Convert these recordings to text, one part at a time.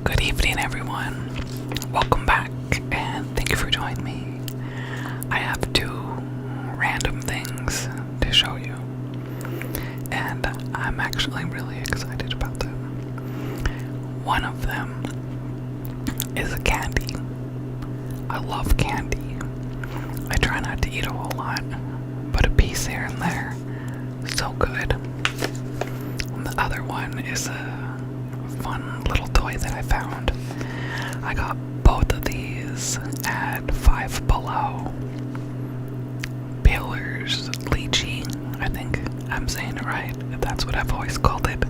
Good evening, everyone. Welcome back, and thank you for joining me. I have two random things to show you, and I'm actually really excited about them. One of them is a candy. I love candy. I try not to eat a whole lot, but a piece here and there, so good. And the other one is a fun little toy that I found. I got both of these at Five Below. Peelers, lychee, I think I'm saying it right. That's what I've always called it.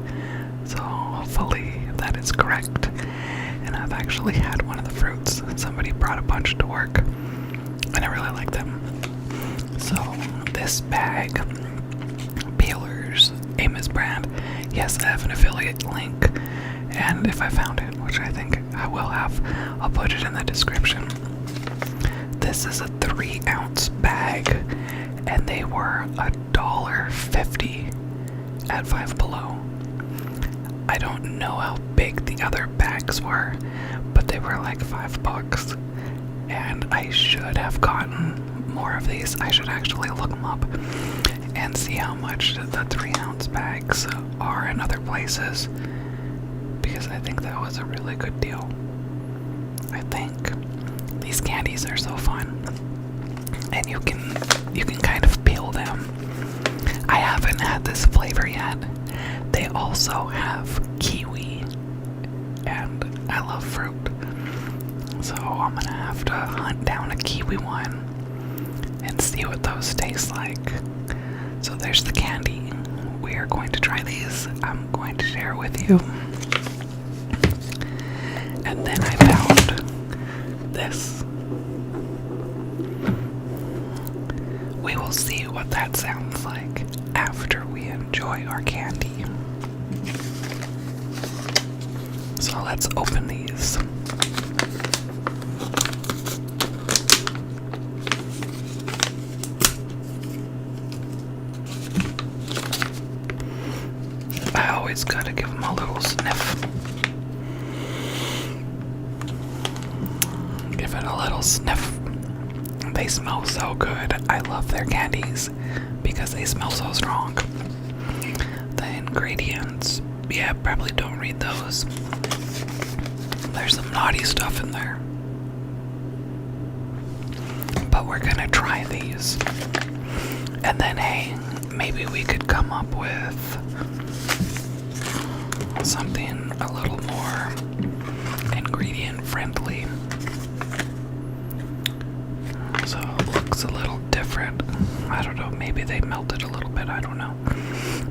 So hopefully that is correct. And I've actually had one of the fruits. Somebody brought a bunch to work, and I really like them. So this bag, Peelers, Amos brand. Yes, I have an affiliate link. And if I found it, which I think I will have, I'll put it in the description. This is a 3-ounce bag, and they were $1.50 at Five Below. I don't know how big the other bags were, but they were like $5. And I should have gotten more of these. I should actually look them up and see how much the 3-ounce bags are in other places, because I think that was a really good deal. I think these candies are so fun, and you can kind of peel them. I haven't had this flavor yet. They also have kiwi, and I love fruit, so I'm gonna have to hunt down a kiwi one and see what those taste like. So there's the candy. We are going to try these. I'm going to share it with you. And then I found this. We will see what that sounds like after we enjoy our candy. So let's open these. I always gotta give them a little sniff. Give it a little sniff. They smell so good. I love their candies because they smell so strong. The ingredients, yeah, probably don't read those. There's some naughty stuff in there. But we're gonna try these. And then, hey, maybe we could come up with something a little more ingredient friendly. So it looks a little different. I don't know, maybe they melted a little bit, I don't know.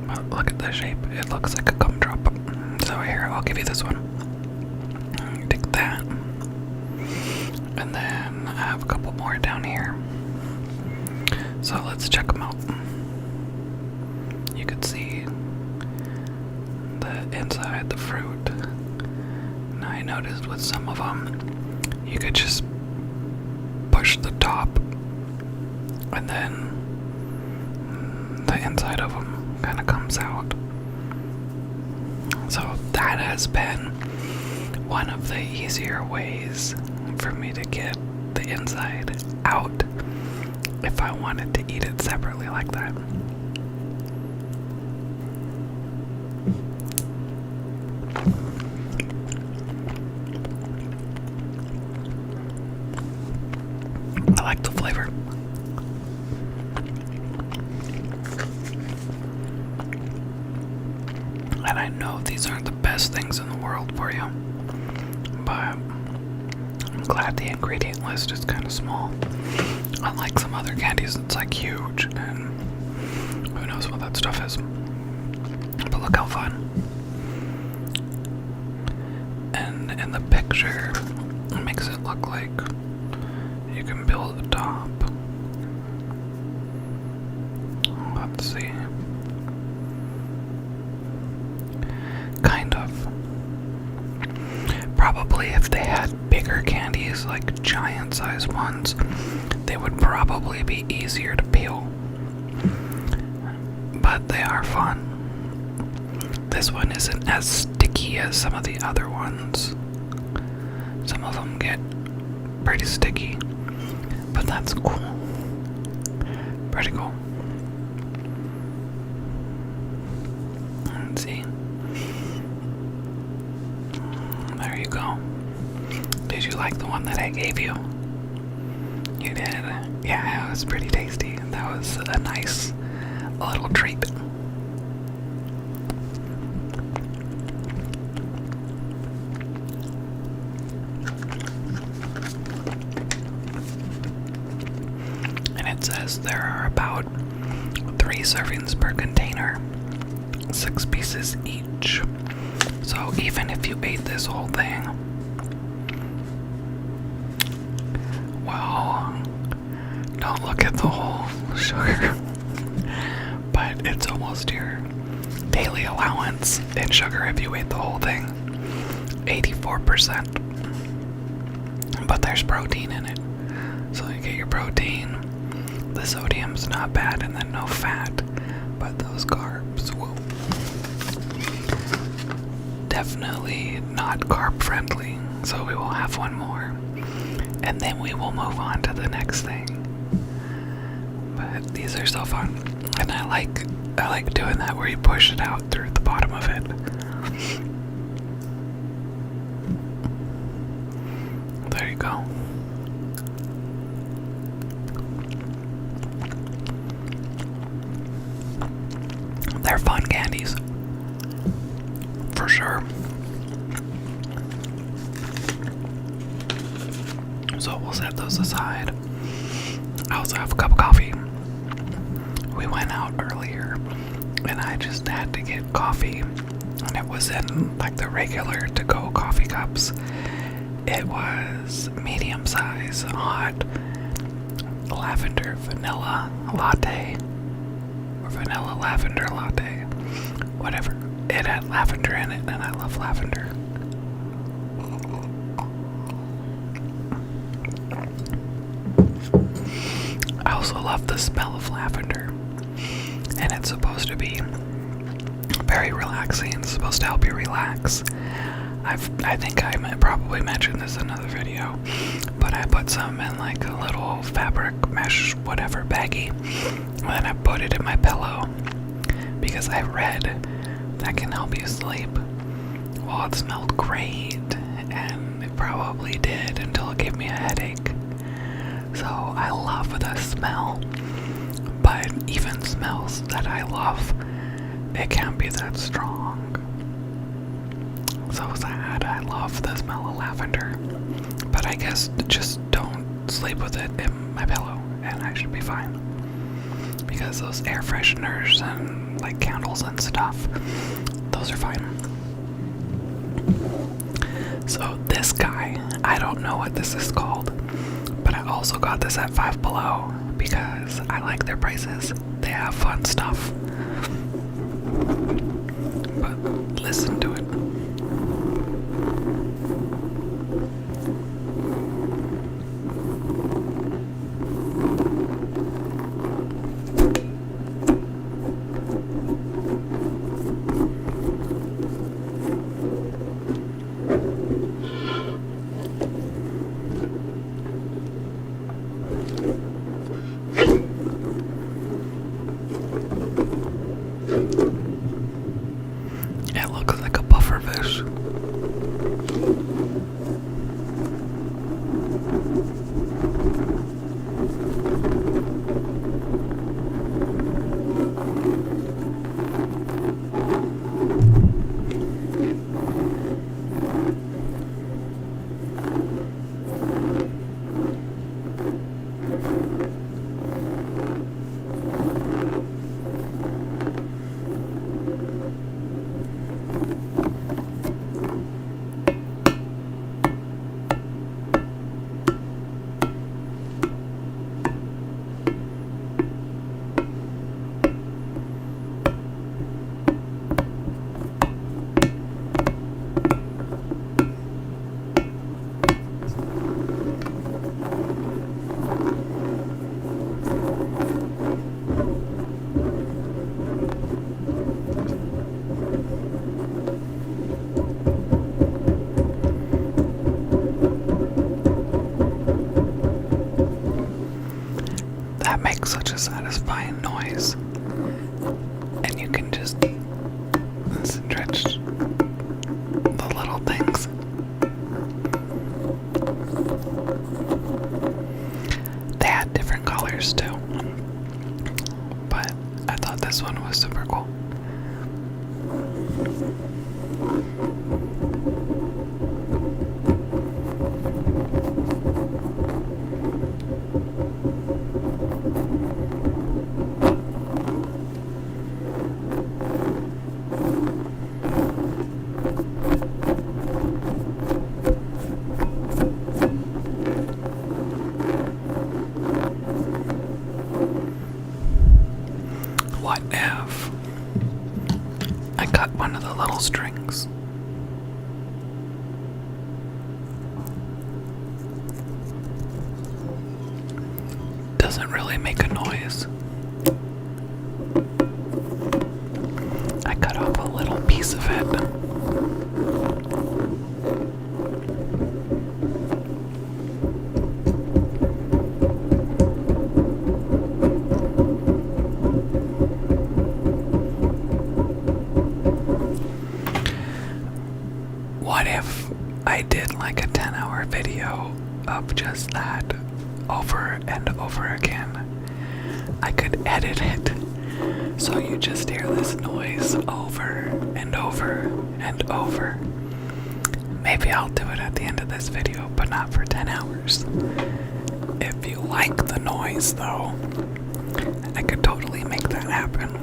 But look at the shape, it looks like a gumdrop. So here, I'll give you this one. Take that. And then I have a couple more down here. So let's check them out. You can see the inside, the fruit. Now I noticed with some of them, you could just push the top, and then the inside of them kind of comes out. So that has been one of the easier ways for me to get the inside out if I wanted to eat it separately like that. I like the flavor. And I know these aren't the best things in the world for you, but I'm glad the ingredient list is kind of small. Unlike some other candies, it's like huge, and who knows what that stuff is. But look how fun. And in the picture, it makes it look like you can build the top. Let's see. Kind of. Probably if they had bigger candies, like giant size ones, they would probably be easier to peel. But they are fun. This one isn't as sticky as some of the other ones. Some of them get pretty sticky, but that's cool. Pretty cool. Let's see. There you go. Did you like the one that I gave you? You did? Yeah, it was pretty tasty. That was a nice little treat. It says there are about 3 servings per container, 6 pieces each. So even if you ate this whole thing, well, don't look at the whole sugar, but it's almost your daily allowance in sugar if you ate the whole thing, 84%. But there's protein in it, so you get your protein. The sodium's not bad, and then no fat, but those carbs, whoa. Definitely not carb friendly, so we will have one more, and then we will move on to the next thing. But these are so fun, and I like doing that where you push it out through the bottom of it. There you go. They're fun candies, for sure. So we'll set those aside. I also have a cup of coffee. We went out earlier, and I just had to get coffee, and it was in like the regular to-go coffee cups. It was medium size, hot, lavender vanilla latte. Vanilla lavender latte, whatever. It had lavender in it, and I love lavender. I also love the smell of lavender, and it's supposed to be very relaxing. It's supposed to help you relax. I think I probably mentioned this in another video, but I put some in like a little fabric mesh whatever baggie, and then I put it in my pillow because I read that can help you sleep. Well, it smelled great, and it probably did until it gave me a headache. So I love the smell, but even smells that I love, it can't be that strong. So sad. I love the smell of lavender, but I guess just don't sleep with it in my pillow and I should be fine, because those air fresheners and like candles and stuff, those are fine. So this guy, I don't know what this is called, but I also got this at Five Below because I like their prices. They have fun stuff. But listen to it. It looks like a buffalo. doesn't really make a noise. I cut off a little piece of it. What if I did like a 10-hour video of just that over and over again? I could edit it so you just hear this noise over and over and over. Maybe I'll do it at the end of this video, but not for 10 hours. If you like the noise though, I could totally make that happen.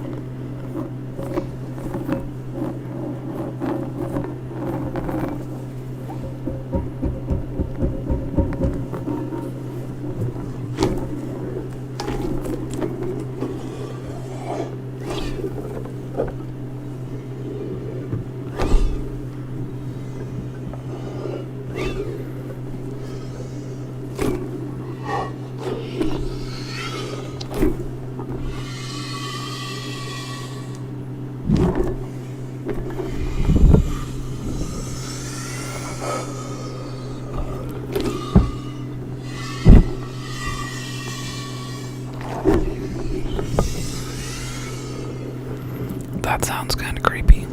That sounds kind of creepy.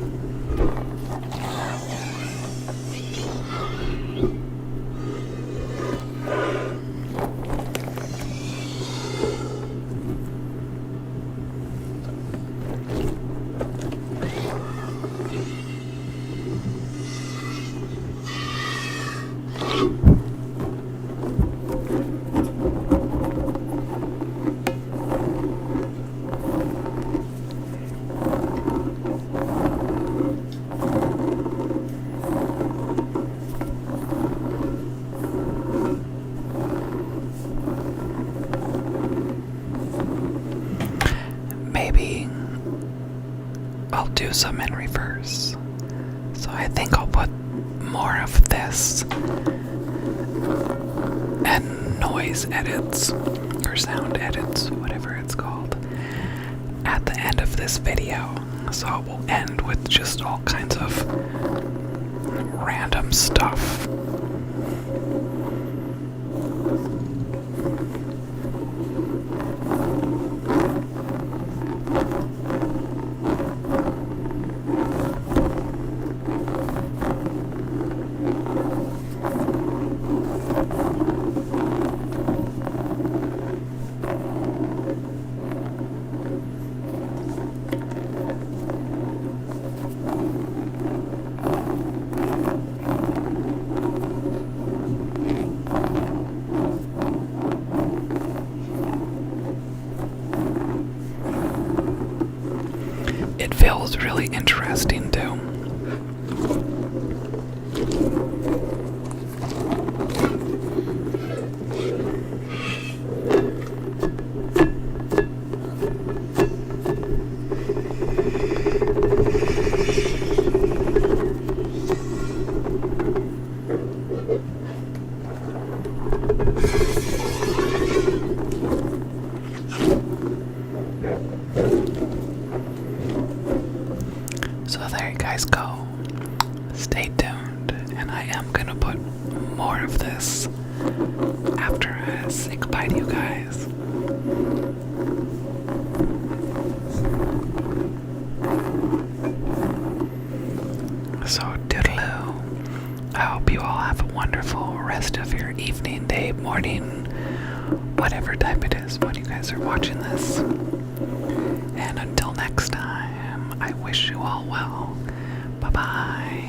Maybe I'll do some in reverse. So I think I'll put more of this and noise edits or sound edits, whatever it's called, at the end of this video. So it will end with just all kinds of random stuff. It feels really interesting too. So there you guys go. Stay tuned, and I am gonna put more of this after I say goodbye to you guys. So toodaloo. I hope you all have a wonderful rest of your evening, day, morning, whatever type it is when you guys are watching this. And until next time, I wish you all well. Bye-bye.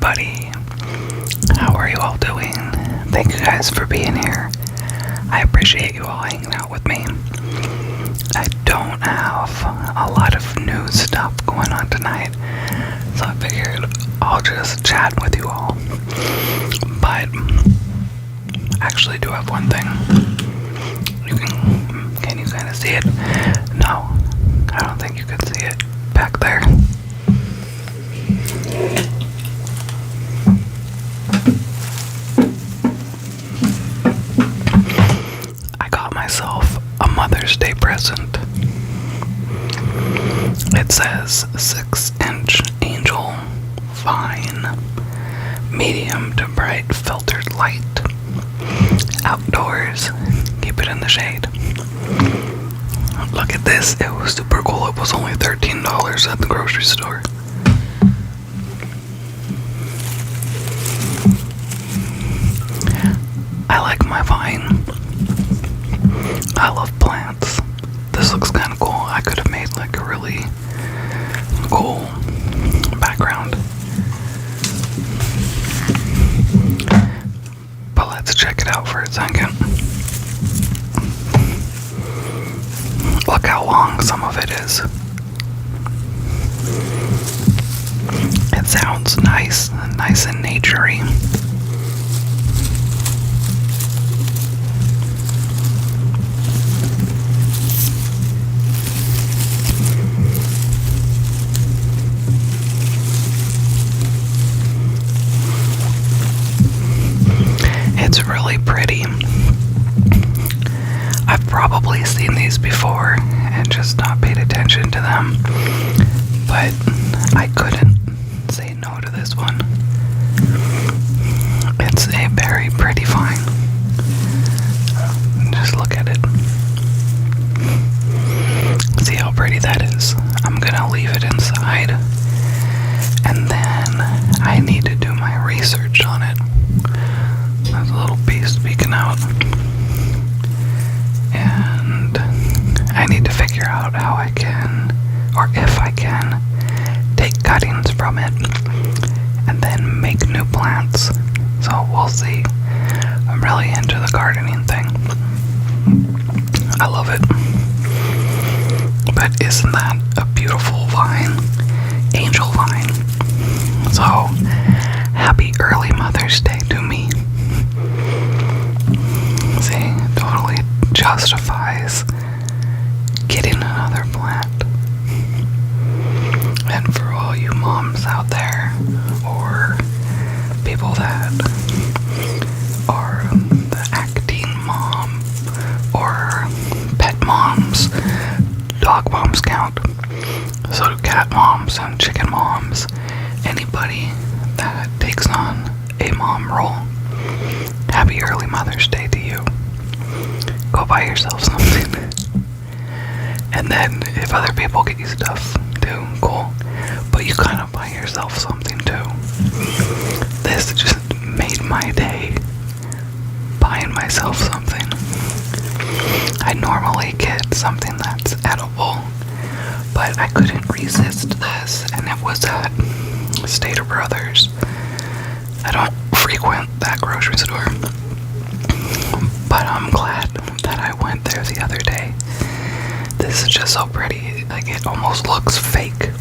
everybody. How are you all doing? Thank you guys for being here. I appreciate you all hanging out with me. I don't have a lot of new stuff going on tonight, so I figured I'll just chat with you all. But I actually do have one thing. Can you kind of see it? No, I don't think you can see it back there. I got myself a Mother's Day present. It says 6-inch angel fine, medium to bright filtered light, outdoors, keep it in the shade. Look at this, it was super cool. It was only $13 at the grocery store. I like my vine. I love plants. This looks kind of cool. I could have made like a really cool background. But let's check it out for a second. Look how long some of it is. It sounds nice and naturey. probably seen these before and just not paid attention to them, but I couldn't say no to this one. It's a very pretty vine. Just look at it. See how pretty that is? I'm gonna leave it inside, and then I need to do my research on it. There's a little piece peeking out, and I need to figure out how I can, or if I can, take cuttings from it and then make new plants. So we'll see. I'm really into the gardening thing. I love it. But isn't that a beautiful vine? Angel vine. So, happy early Mother's Day to me. See, totally justifies getting another plant. And for all you moms out there, or people that are the acting mom, or pet moms, dog moms count, so do cat moms and chicken moms. Anybody that takes on a mom role, happy early Mother's Day to you. Go buy yourself something. And then if other people get you stuff too, cool. But you kind of buy yourself something too. This just made my day, buying myself something. I normally get something that's edible, but I couldn't resist this, and it was at Stater Brothers. I don't frequent that grocery store, but I'm glad that I went there the other day. This is just so pretty, like it almost looks fake.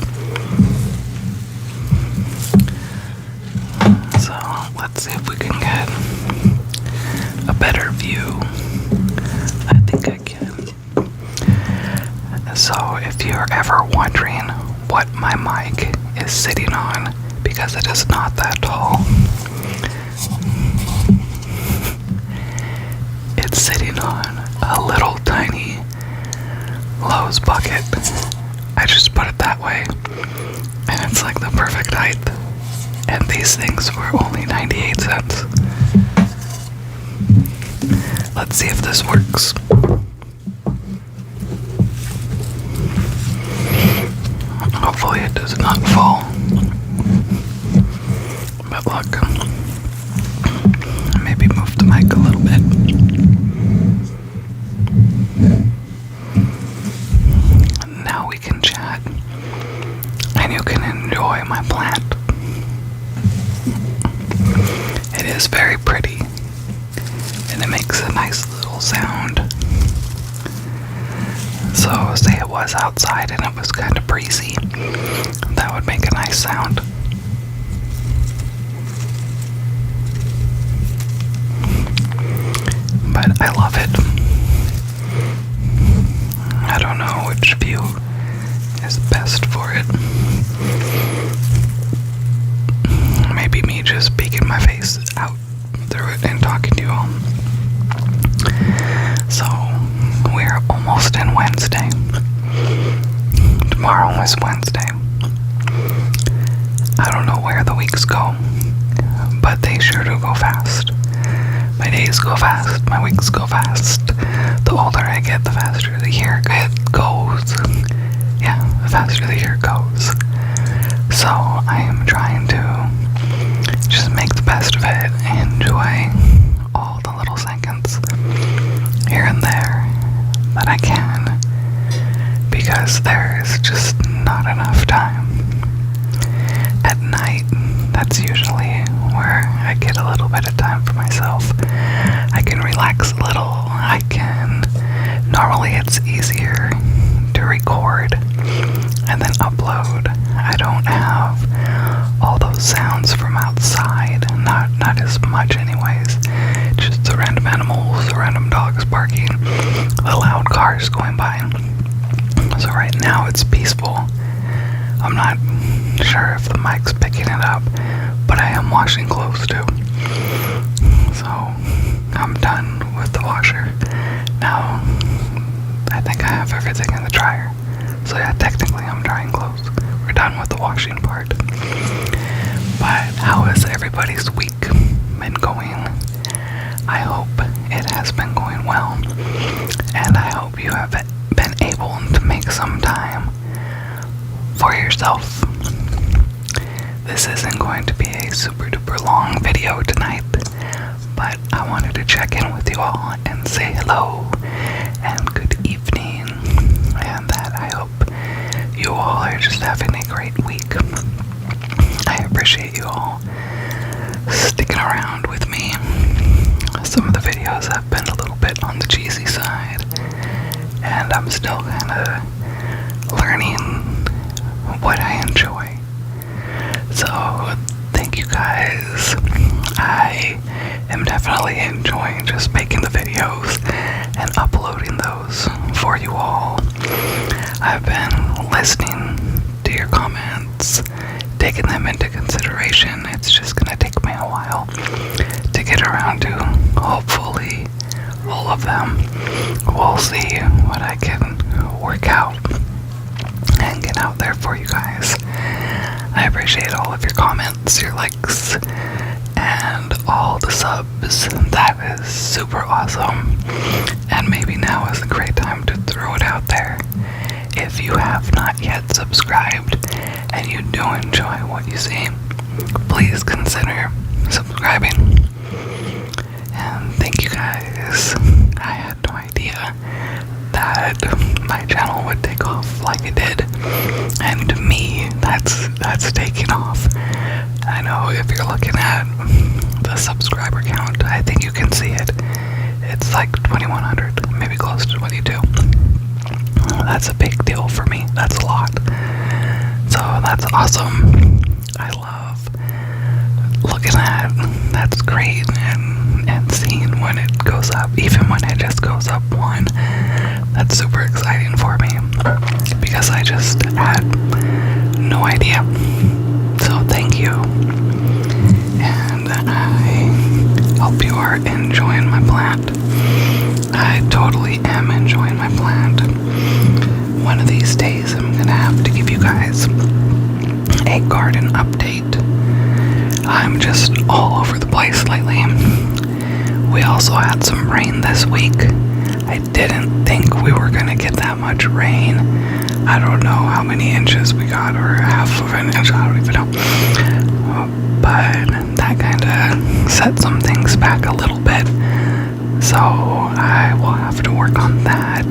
So let's see if we can get a better view. I think I can. So if you're ever wondering what my mic is sitting on, because it is not that tall, it's sitting on a little tiny Lowe's bucket. I just put it that way, and it's like the perfect height. And these things were only 98 cents. Let's see if this works. Hopefully it does not fall. But look, maybe move the mic a little bit. Now we can chat, and you can enjoy my plant. It is very pretty, and it makes a nice little sound. So say it was outside and it was kind of breezy, that would make a nice sound. But I love it. I don't know which view is best for it. Maybe me just peeking my face out through it and talking to you all. So, we're almost in Wednesday. Tomorrow is Wednesday. I don't know where the weeks go, but they sure do go fast. My days go fast, my weeks go fast. The older I get, the faster the year goes. Yeah, the faster the year goes. So, I am trying to just make the best of it, enjoy all the little seconds here and there that I can, because there is just not enough time. At night, that's usually where I get a little bit of time for myself. I can relax a little. Normally it's easier to record and then upload. I don't have all those sounds from outside, not as much anyways. Just the random animals, the random dogs barking, the loud cars going by. So right now it's peaceful. I'm not sure if the mic's picking it up, but I am washing clothes too. So I'm done with the washer. Now think I have everything in the dryer. So yeah, technically I'm drying clothes. We're done with the washing part. But how has everybody's week been going? I hope it has been going well. And I hope you have been able to make some time for yourself. This isn't going to be a super duper long video tonight, but I wanted to check in with you all and say hello and good evening, and that I hope you all are just having a great week. I appreciate you all sticking around with me. Some of the videos have been a little bit on the cheesy side, and I'm still kind of learning what I enjoy. So thank you guys. I am definitely enjoying just making the videos and uploading those for you all. I've been listening to your comments, taking them into consideration. It's just gonna take me a while to get around to hopefully all of them. We'll see what I can work out and get out there for you guys. I appreciate all of your comments, your likes, and all the subs. That is super awesome. And maybe now is a great time to throw it out there. If you have not yet subscribed and you do enjoy what you see, please consider subscribing. And thank you guys. I had no idea that my channel would take off like it did, and to me that's taking off. I know if you're looking at the subscriber count, I think you can see it. It's like 2,100, maybe close to 22. That's a big deal for me. That's a lot. So that's awesome. I love looking at that's great, and seeing when it goes up, even when it just goes up one. That's super exciting for me because I just had no idea. So thank you, and I hope you are enjoying my plant. I totally am enjoying my plant. One of these days I'm gonna have to give you guys a garden update. I'm just all over the place lately. We also had some rain this week. I didn't think we were gonna get that much rain. I don't know how many inches we got, or half of an inch, I don't even know. But that kind of set some things back a little bit. So I will have to work on that.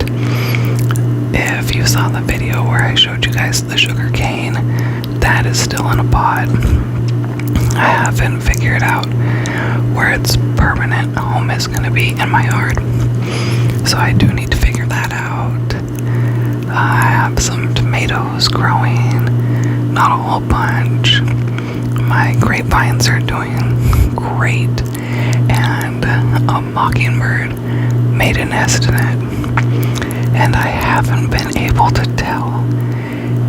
If you saw the video where I showed you guys the sugar cane, that is still in a pot. I haven't figured out where its permanent home is going to be in my yard, so I do need to figure that out. I have some tomatoes growing, not a whole bunch. My grapevines are doing great, and a mockingbird made a nest in it, and I haven't been able to tell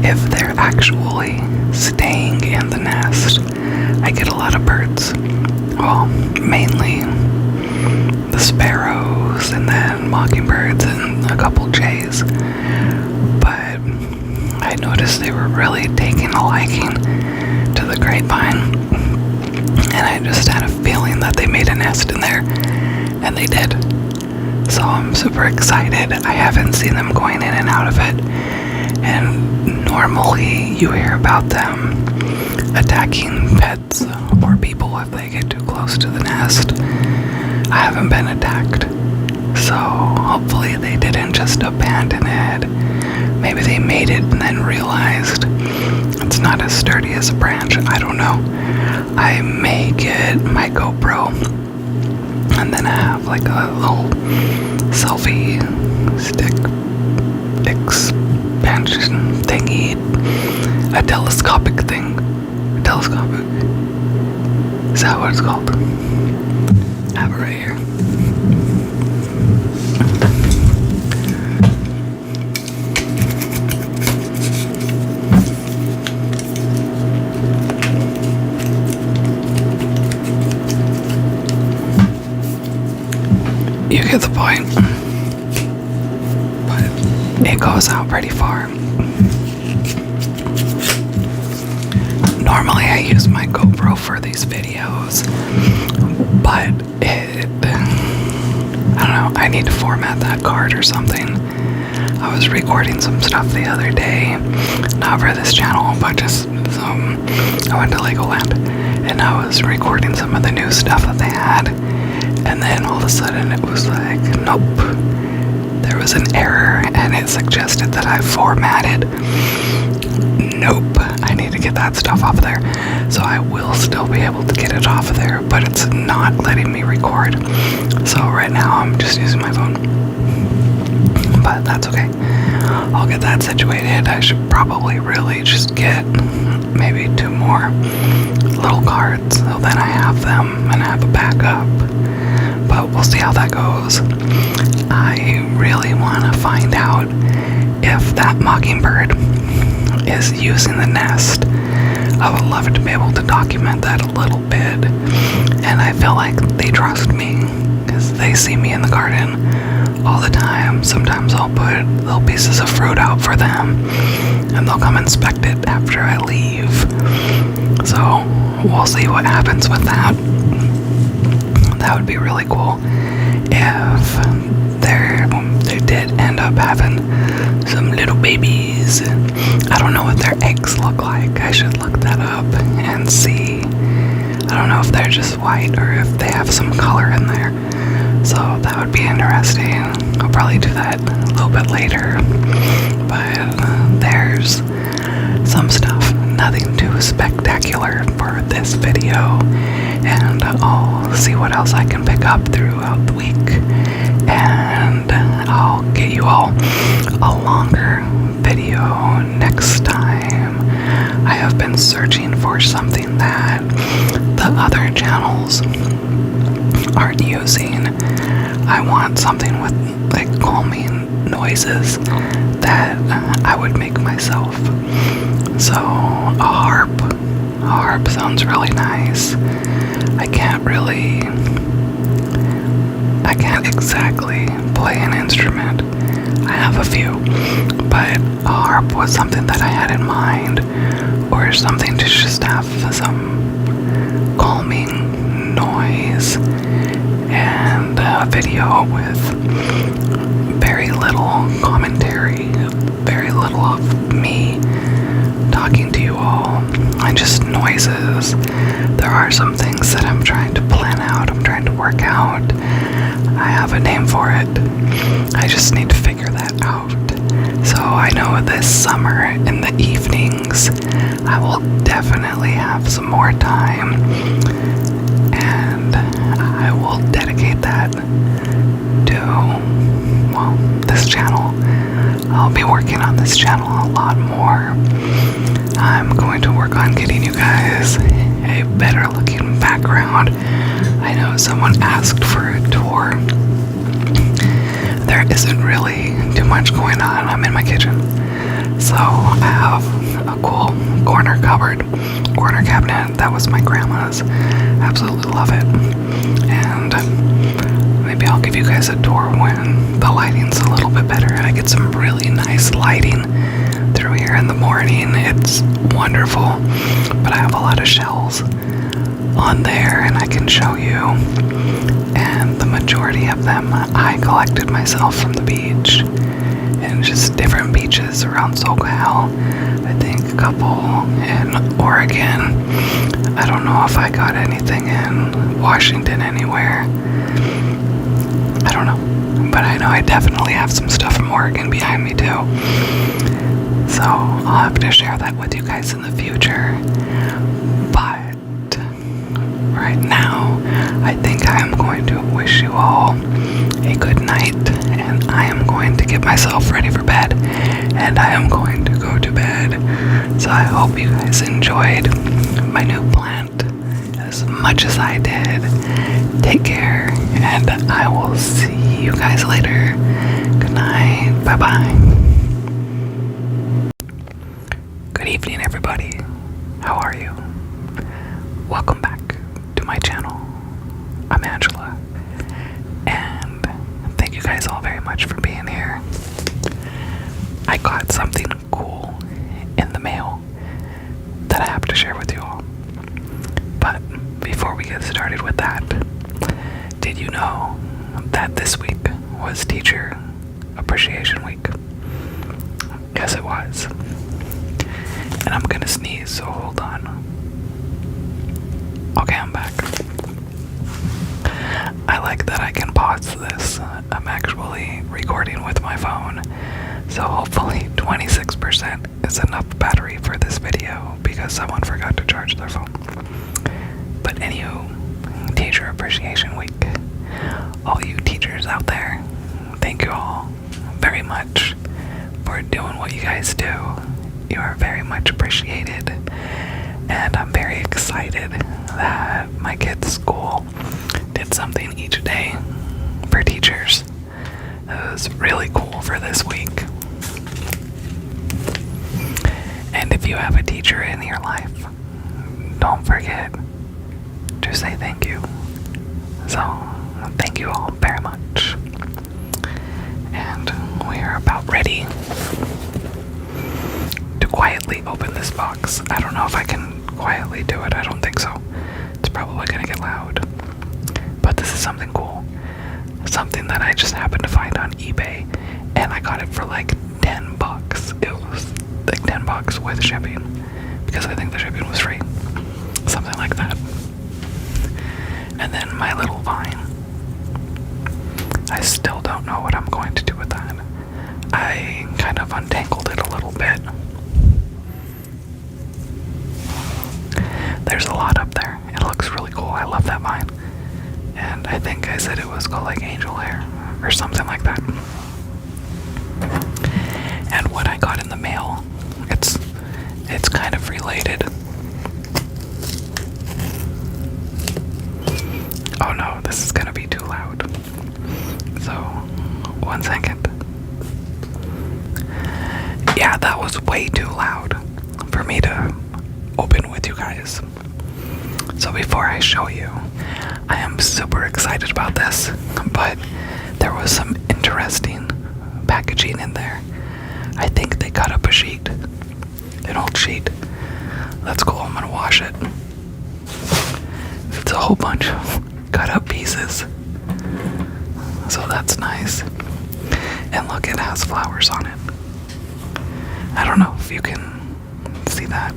if they're actually staying in the nest. I get a lot of birds, well, mainly the sparrows and then mockingbirds and a couple jays, but I noticed they were really taking a liking to the grapevine, and I just had a feeling that they made a nest in there, and they did. So I'm super excited. I haven't seen them going in and out of it, and normally you hear about them attacking pets or people if they get too close to the nest. I haven't been attacked, so hopefully they didn't just abandon it. Maybe they made it and then realized it's not as sturdy as a branch. I don't know. I may get my GoPro and then I have like a little selfie stick expansion thingy, a telescopic thing. Telescopic. Is that what it's called? I have it right here. You get the point. But it goes out pretty far. Normally I use my GoPro for these videos, but I don't know, I need to format that card or something. I was recording some stuff the other day, not for this channel, but just I went to Legoland, and I was recording some of the new stuff that they had, and then all of a sudden it was like, nope, there was an error, and it suggested that I formatted. Nope, I need to get that stuff off there. So I will still be able to get it off of there, but it's not letting me record. So right now I'm just using my phone. But that's okay. I'll get that situated. I should probably really just get maybe 2 more little cards, so then I have them and I have a backup. But we'll see how that goes. I really want to find out if that mockingbird is using the nest. I would love to be able to document that a little bit, and I feel like they trust me because they see me in the garden all the time. Sometimes I'll put little pieces of fruit out for them, and they'll come inspect it after I leave. So we'll see what happens with that. That would be really cool if they did end up having some little babies. I don't know what their eggs look like. I should look that up and see. I don't know if they're just white or if they have some color in there. So that would be interesting. I'll probably do that a little bit later. But there's some stuff. Nothing too spectacular for this video. And I'll see what else I can pick up throughout the week. And I'll get you all a longer video next time. I have been searching for something that the other channels aren't using. I want something with like calming noises that I would make myself. So a harp sounds really nice. I can't exactly play an instrument. I have a few, but a harp was something that I had in mind, or something to just have some calming noise, and a video with very little commentary, very little of me talking to you all, and just noises. There are some things that I'm trying to plan out, I'm trying to work out. I have a name for it. I just need to figure that out. So I know this summer in the evenings, I will definitely have some more time, and I will dedicate that to, well, this channel. I'll be working on this channel a lot more. I'm going to work on getting you guys a better looking background. I know someone asked for a tour. There isn't really too much going on. I'm in my kitchen. So I have a cool corner cabinet. That was my grandma's. Absolutely love it. And maybe I'll give you guys a tour when the lighting's a little bit better. I get some really nice lighting through here in the morning. It's wonderful. But I have a lot of shells on there, and I can show you. And the majority of them I collected myself from the beach, and just different beaches around SoCal. I think a couple in Oregon. I don't know if I got anything in Washington anywhere. I don't know, but I know I definitely have some stuff from Oregon behind me too. So I'll have to share that with you guys in the future. But right now, I think I am going to wish you all a good night, and I am going to get myself ready for bed, and I am going to go to bed. So I hope you guys enjoyed my new plant as much as I did. Take care, and I will see you guys later. Good night. Bye-bye. Good evening, everybody. How are you? Welcome back to my channel. I'm Angela, and thank you guys all very much for being here. I got something cool in the mail that I have to share with you all. But before we get started with that, did you know that this week was Teacher Appreciation Week? Yes, it was. And I'm gonna sneeze, so hold on. Okay, I'm back. I like that I can pause this. I'm actually recording with my phone, so hopefully 26% is enough battery for this video because someone forgot to charge their phone. But anywho, Teacher Appreciation Week. All you teachers out there, thank you all very much for doing what you guys do. You are very much appreciated, and I'm very excited that my kids' school did something each day for teachers. It was really cool for this week. And if you have a teacher in your life, don't forget to say thank you. So, thank you all very much. And we are about ready to quietly open this box. I don't know if I can quietly do it. I don't think so. It's probably gonna get loud. But this is something cool. Something that I just happened to find on eBay, and I got it for like $10. It was like $10 with shipping, because I think the shipping was free. Something like that. And then my little vine. I still don't know what I'm going to do with that. I kind of untangled it a little bit. There's a lot up there. It looks really cool. I love that vine. And I think I said it was called like angel hair or something like that. And what I got in the mail, it's kind of related. Oh no, this is gonna be too loud. So, 1 second. Yeah, that was way too loud for me to open with you guys. So before I show you, I am super excited about this, but there was some interesting packaging in there. I think they cut up a sheet, an old sheet. That's cool, I'm gonna wash it. It's a whole bunch of cut up pieces, so that's nice. And look, it has flowers on it. I don't know if you can see that,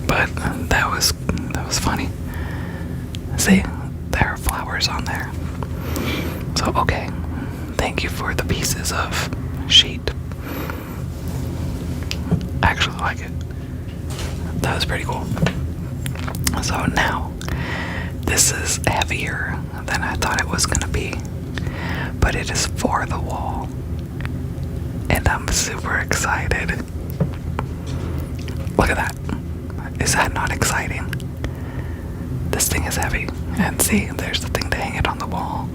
but that was funny. See, there are flowers on there. So okay, thank you for the pieces of sheet. I actually like it. That was pretty cool. So now, this is heavier than I thought it was gonna be, but it is for the wall, and I'm super excited. Look at that. Is that not exciting? This thing is heavy, and see, there's the thing to hang it on the wall.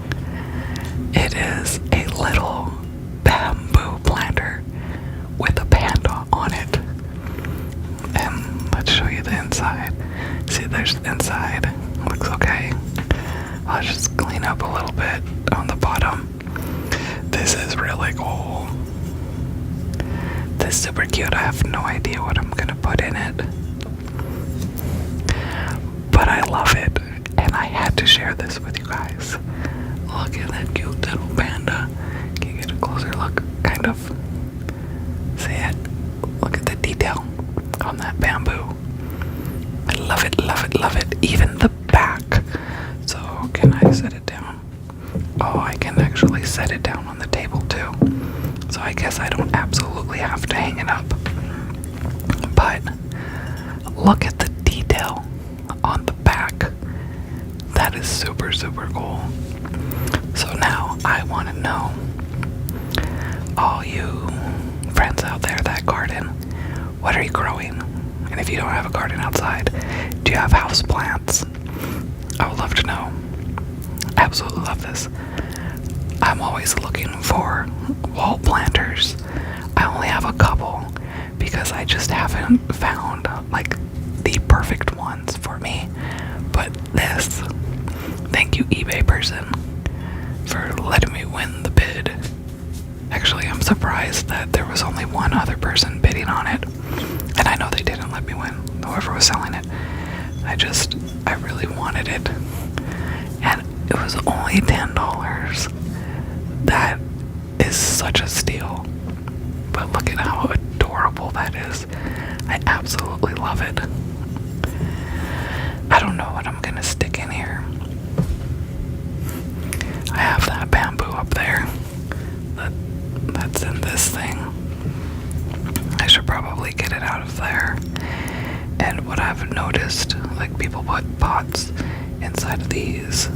It is a little bamboo planter with a panda on it. And let's show you the inside. See, there's the inside. Looks okay. I'll just clean up a little bit on the bottom. This is really cool. This is super cute. I have no idea what I'm gonna put in it, but I love it, and I had to share this with you guys. Look at that cute little panda. Can you get a closer look? Kind of. See it? Look at the detail on that bamboo. I love it, love it, love it. Even the back. So can I set it down? Oh, I can actually set it down on the table too. So I guess I don't absolutely have to hang it up. But look at the detail on the back. That is super, super cool. So now I want to know, all you friends out there that garden, what are you growing? And if you don't have a garden outside, do you have house plants? I would love to know. I absolutely love this. I'm always looking for wall planters. I only have a couple because I just haven't found like the perfect ones for me. But this, thank you eBay person for letting me win the bid. Actually, I'm surprised that there was only one other person bidding on it. And I know they didn't let me win, whoever was selling it. I really wanted it. And it was only $10. That is such a steal. But look at how adorable that is. I absolutely love it. I don't know what I'm gonna stick in here. I have that bamboo up there. That's in this thing. I should probably get it out of there. And what I've noticed, like people put pots inside of these,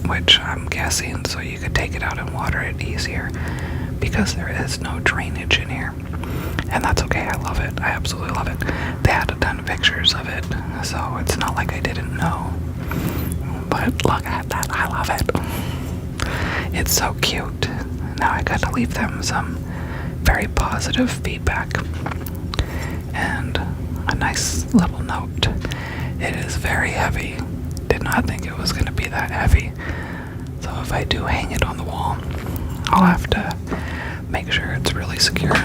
which I'm guessing so you could take it out and water it easier, because there is no drainage in here. And that's okay, I love it. I absolutely love it. They had a ton of pictures of it, so it's not like I didn't know. But look at that, I love it. It's so cute. Now I got to leave them some very positive feedback. And a nice little note. It is very heavy. Did not think it was going to be that heavy. So if I do hang it on the wall, I'll have to make sure it's really secure.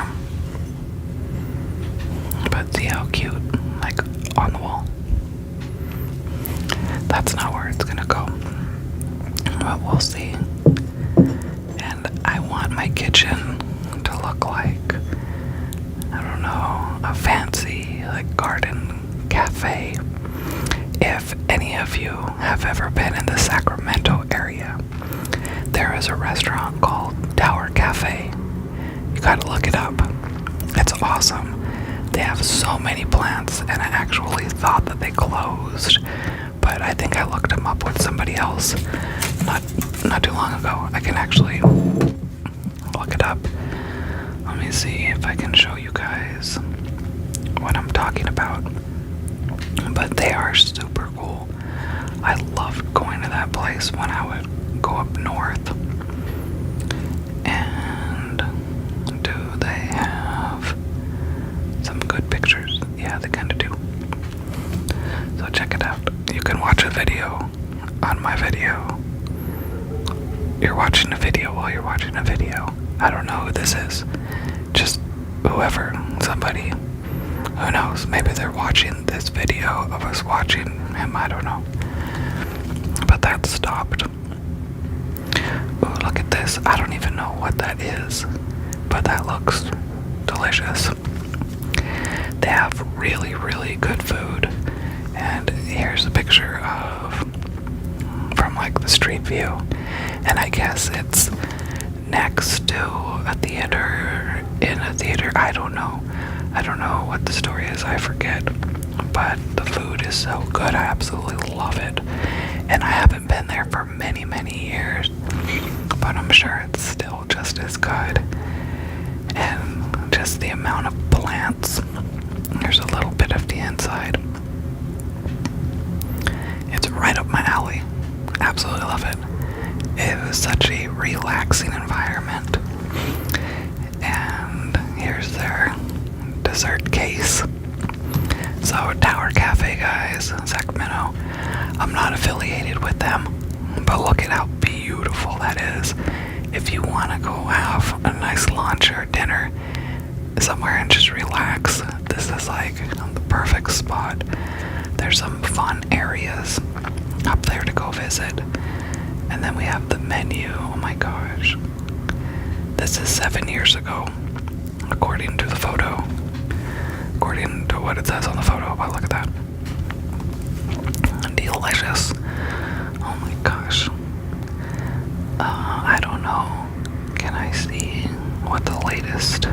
But see how cute, like on the wall. That's not where it's gonna go, but we'll see. And I want my kitchen to look like, I don't know, a fancy like garden cafe. If any of you have ever been in the Sacramento area, there is a restaurant called Tower Cafe. You gotta look it up. It's awesome. They have so many plants, and I actually thought that they closed, but I think I looked them up with somebody else not too long ago. I can actually look it up. Let me see if I can show you guys what I'm talking about. But they are super cool. I loved going to that place when I would go up north. And do they have some good pictures? Yeah, they kind of do. So check it out. You can watch a video on my video. You're watching a video while you're watching a video. I don't know who this is. Just whoever, somebody. Who knows? Maybe they're watching this video of us watching him. I don't know. But that stopped. Ooh, look at this. I don't even know what that is. But that looks delicious. They have really, really good food. And here's a picture of from like the street view. And I guess it's next to a theater, in a theater. I don't know what the story is. I forget. But the food is so good. I absolutely love it. And I haven't been there for many, many years. But I'm sure it's still just as good. And just the amount of plants. There's a little bit of the inside. It's right up my alley. Absolutely love it. It was such a relaxing environment. And here's their dessert case. So Tower Cafe, guys, Sacramento. I'm not affiliated with them, but look at how beautiful that is. If you want to go have a nice lunch or dinner somewhere and just relax, this is like the perfect spot. There's some fun areas up there to go visit. And then we have the menu. Oh my gosh. This is 7 years ago, according to the photo. According to what it says on the photo. But look at that. Delicious. Oh my gosh. I don't know. Can I see what the latest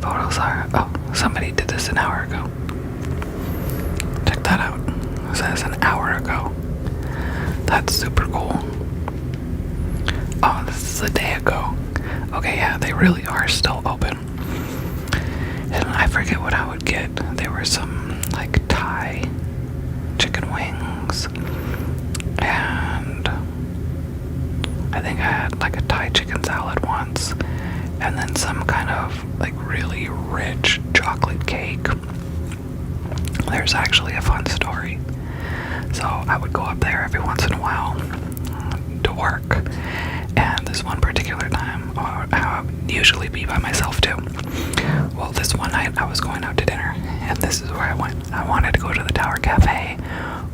photos are? Oh, somebody did this an hour ago. Check that out. It says an hour ago. That's super cool. Oh, this is a day ago. Okay, yeah, they really are still open. And I forget what I would get. There were some, like, Thai chicken wings. And I think I had, like, a Thai chicken salad once. And then some kind of, like, really rich chocolate cake. There's actually a fun story. So I would go up there every once in a while to work. And this one particular time, usually be by myself too. Well, this one night I was going out to dinner, and this is where I went. I wanted to go to the Tower Cafe,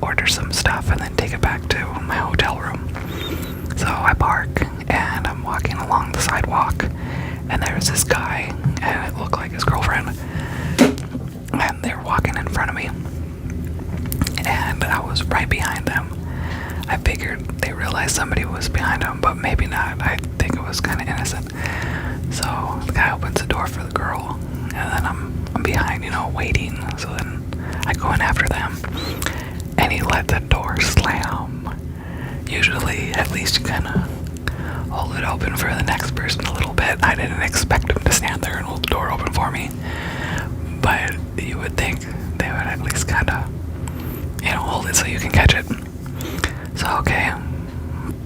order some stuff, and then take it back to my hotel room. So I park, and I'm walking along the sidewalk, and there's this guy, and it looked like his girlfriend, and they were walking in front of me, and I was right behind them. I figured they realized somebody was behind them, but maybe not. I think it was kind of innocent. So the guy opens the door for the girl, and then I'm behind, waiting. So then I go in after them, and he let the door slam. Usually, at least you kind of hold it open for the next person a little bit. I didn't expect him to stand there and hold the door open for me, but you would think they would at least kind of, hold it so you can catch it. So, okay,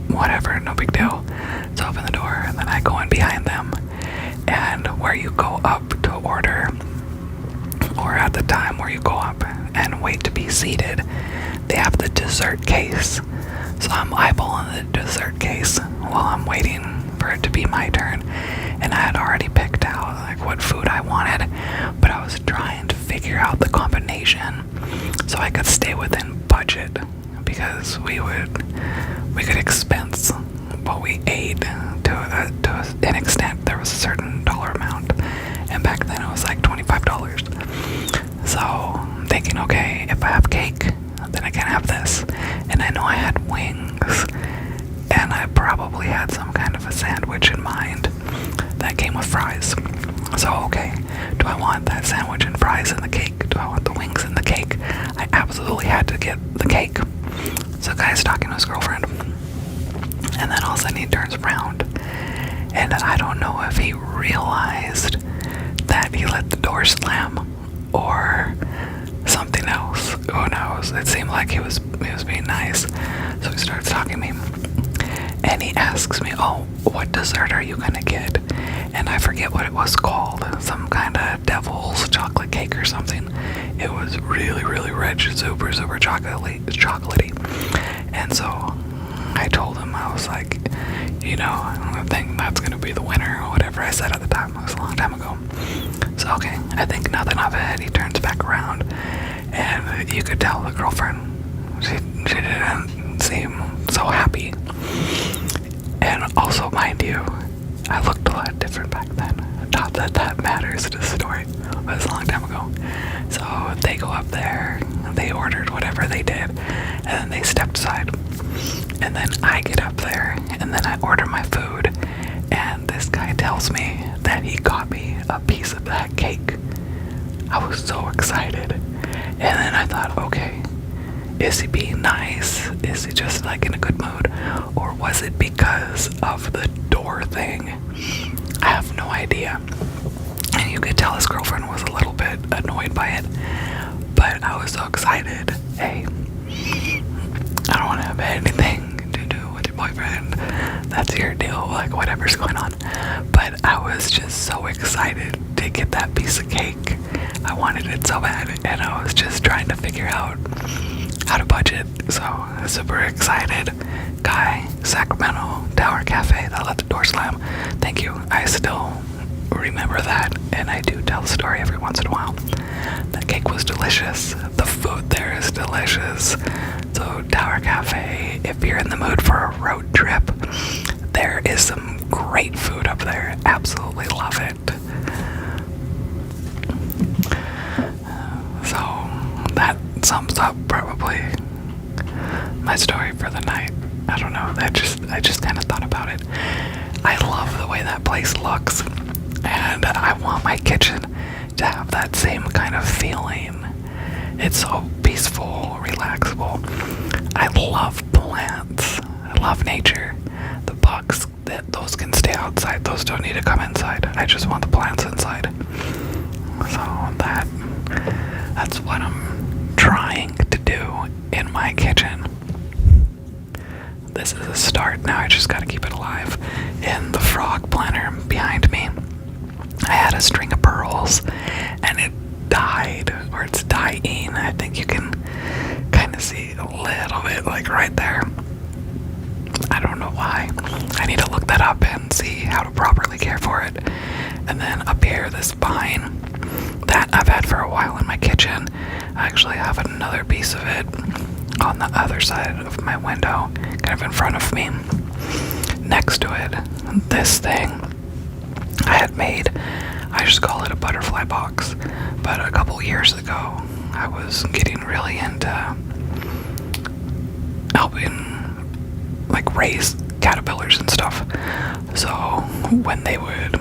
whatever, no big deal. So open the door, and then I go in behind them, and where you go up to order, or at the time where you go up and wait to be seated, they have the dessert case. So I'm eyeballing the dessert case while I'm waiting for it to be my turn, and I had already picked out like what food I wanted, but I was trying to figure out the combination so I could stay within budget, because we could expense what we ate to an extent. There was a certain dollar amount, and back then it was like $25. So I'm thinking, okay, if I have cake, then I can have this. And I know I had wings, and I probably had some kind of a sandwich in mind that came with fries. So, okay, do I want that sandwich and fries in the cake? Do I want the wings in the cake? I absolutely had to get the cake. So the guy's talking to his girlfriend, and then all of a sudden he turns around, and I don't know if he realized that he let the door slam or something else. Who knows? It seemed like he was being nice. So he starts talking to me, and he asks me, oh, what dessert are you gonna get? And I forget what it was called, some kind of devil's chocolate cake or something. It was really, really rich, super chocolatey. And so I told him, I was like, I think that's gonna be the winner, or whatever I said at the time. It was a long time ago. So, okay, I think nothing of it. He turns back around, and you could tell the girlfriend, she didn't seem so happy. And also, mind you, I looked a lot different back then. Not that that matters to the story. It was a long time ago. So they go up there, they ordered whatever they did, and then they stepped aside. And then I get up there, and then I order my food, and this guy tells me that he got me a piece of that cake. I was so excited. And then I thought, okay, is he being nice? Is he just like in a good mood? Or was it because of the door thing? I have no idea. And you could tell his girlfriend was a little bit annoyed by it. But I was so excited. Hey, I don't want to have anything to do with your boyfriend. That's your deal, like whatever's going on. But I was just so excited to get that piece of cake. I wanted it so bad, and I was just trying to figure out how to budget. So super excited. Guy, Sacramento, Tower Cafe that let the door slam. Thank you. I still remember that, and I do tell the story every once in a while. That cake was delicious. The food there is delicious. So Tower Cafe, if you're in the mood for a road trip, there is some great food up there. Absolutely love it. So that sums up probably my story for the night. I don't know, I just kind of thought about it. I love the way that place looks, and I want my kitchen to have that same kind of feeling. It's so peaceful, relaxable. I love plants. I love nature. The bugs, those can stay outside. Those don't need to come inside. I just want the plants inside. So that's what I'm trying to do in my kitchen. This is a start. Now I just gotta keep it alive. In the frog planter behind me, I had a string of pearls, and it died, or it's dying. I think you can kind of see a little bit, like right there. I don't know why. I need to look that up and see how to properly care for it. And then up here, this vine that I've had for a while in my kitchen. I actually have another piece of it on the other side of my window, kind of in front of me. Next to it, this thing I had made, I just call it a butterfly box, but a couple years ago I was getting really into helping like raise caterpillars and stuff. So when they would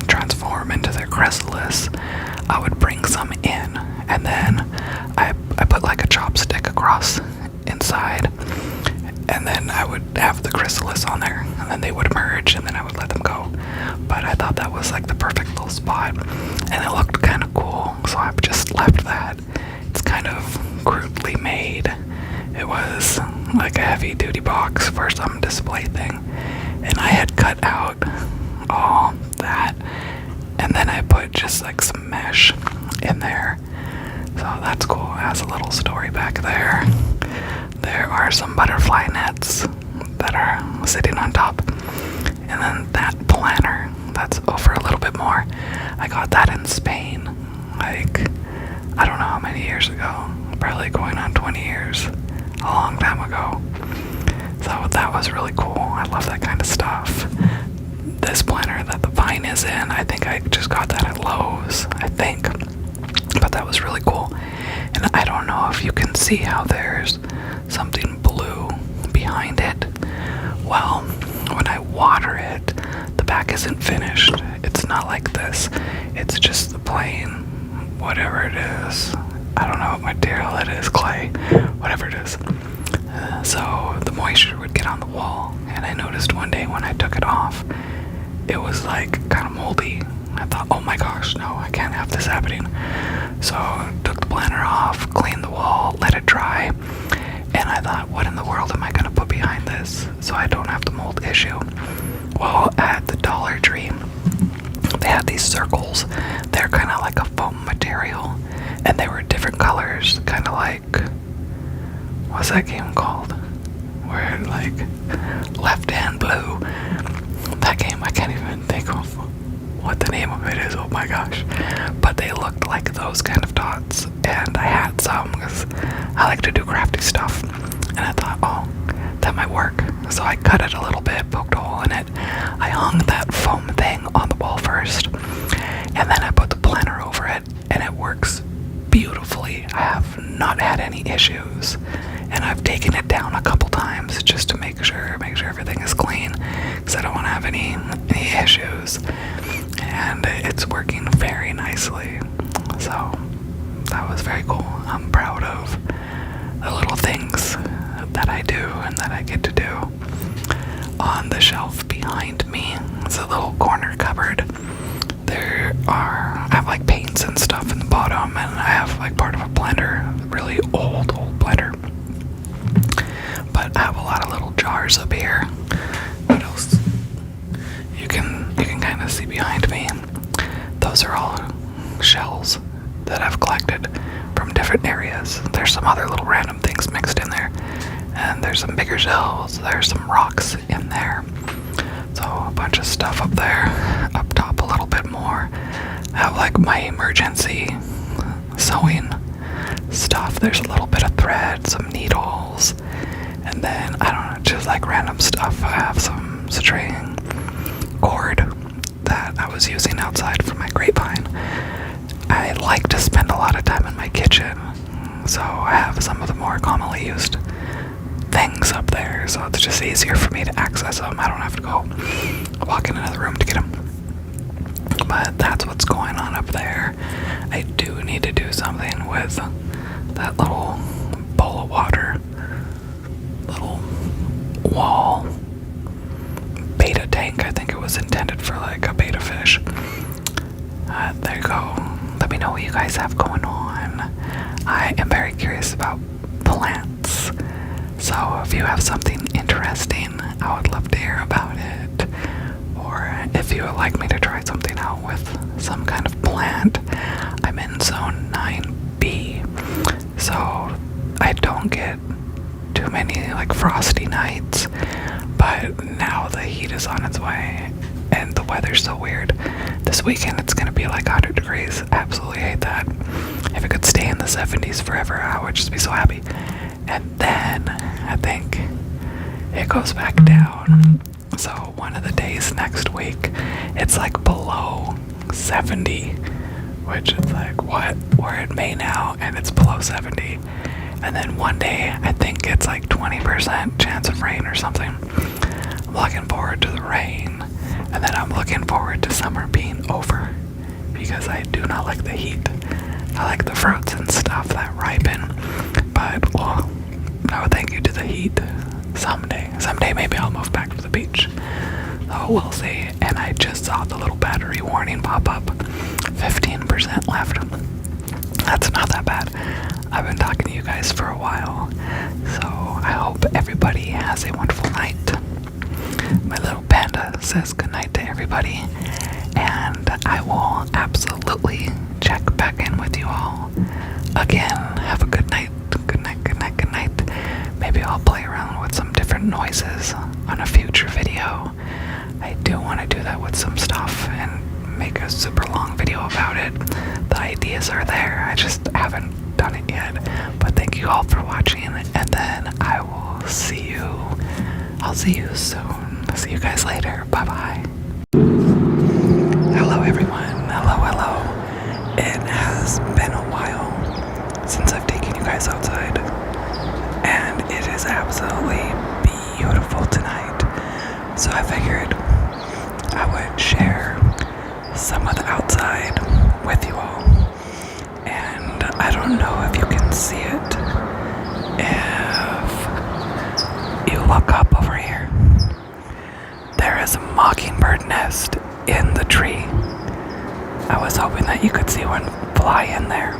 transform into their chrysalis, I would bring some in, and then I put like a chopstick across inside, and then I would have the chrysalis on there, and then they would emerge, and then I would let them go. But I thought that was like the perfect little spot, and it looked kind of cool, so I've just left that. It's kind of crudely made. It was like a heavy duty box for some display thing, and I had cut out all that, and then I put just like some mesh in there. So that's cool. It has a little story back there. There are some butterfly nets that are sitting on top, and then that planner that's over a little bit more. I got that in Spain, like I don't know how many years ago, probably going on 20 years, a long time ago. So that was really cool. I love that kind of stuff. This planner that the vine is in, I think I just got that at Lowe's, I think. But that was really cool. And I don't know if you can see how there's something blue behind it. Well, when I water it, the back isn't finished. It's not like this. It's just the plain, whatever it is. I don't know what material it is, clay, whatever it is. So the moisture would get on the wall, and I noticed one day when I took it off, it was like kind of moldy. I thought, oh my gosh, no, I can't have this happening. So I took the planner off, cleaned the wall, let it dry, and I thought, what in the world am I going to put behind this so I don't have the mold issue? Well, at the Dollar Tree, they had these circles. They're kind of like a foam material, and they were different colors, kind of like, what's that game called? Where like Left and Blue. That game, I can't even think of what the name of it is, oh my gosh. But they looked like those kind of dots, and I had some because I like to do crafty stuff. And I thought, oh, that might work. So I cut it a little bit, poked a hole in it. I hung that foam thing on the wall first, and then I put the planner over it, and it works beautifully. I have not had any issues, and I've taken it down a couple times just to make sure everything is clean, because I don't want to have any issues. And it's working very nicely. So that was very cool. I'm proud of the little things that I do and that I get to do. On the shelf behind me, it's a little corner cupboard. I have like paints and stuff in the bottom, and I have like part of a blender, a really old blender. But I have a lot of little jars up here. What else? You can kind of see behind me. Those are all shells that I've collected from different areas. There's some other little random things mixed in there, and there's some bigger shells. There's some rocks in there. So a bunch of stuff up there. Up top a little bit more. I have like my emergency sewing stuff. There's a little bit of thread, some needles, and then I don't know, just like random stuff. I have some string cord that I was using outside for my grapevine. I like to spend a lot of time in my kitchen, so I have some of the more commonly used things up there, so it's just easier for me to access them. I don't have to go walk in another room to get them. But that's what's going on up there. I do need to do something with that little bowl of water, little wall beta tank. I think it was intended for like a beta fish. There you go. Let me know what you guys have going on. I am very curious about plants. So if you have something interesting, I would love to hear about it. Or if you would like me to try something out with some kind of plant, I'm in zone 9B. So I don't get too many like frosty nights, but now the heat is on its way, and and the weather's so weird. This weekend it's gonna be like 100 degrees. I absolutely hate that. If it could stay in the 70s forever, I would just be so happy. And then I think it goes back down. So one of the days next week, it's like below 70, which is like, what? We're in May now and it's below 70. And then one day, I think it's like 20% chance of rain or something. I'm looking forward to the rain. And then I'm looking forward to summer being over, because I do not like the heat. I like the fruits and stuff that ripen. But, well, no thank you to the heat. Someday maybe I'll move back to the beach. So we'll see. And I just saw the little battery warning pop up. 15% left. That's not that bad. I've been talking to you guys for a while, so I hope everybody has a wonderful night. My little panda says goodnight to everybody, and I will absolutely check back in with you all again. Have a good night. Good night, good night, good night. Maybe I'll play around with some different noises on a future video. I do want to do that with some stuff and make a super long video about it. The ideas are there, I just haven't done it yet. But thank you all for watching, and then I will see you. I'll see you soon. See you guys later. Bye bye. Hello everyone. Hello. It has been a while since I've taken you guys outside, and it is absolutely beautiful tonight. So I figured I would share some of the outside with you all. And I don't know if you can see it. If you look up over here, there is a mockingbird nest in the tree. I was hoping that you could see one fly in there,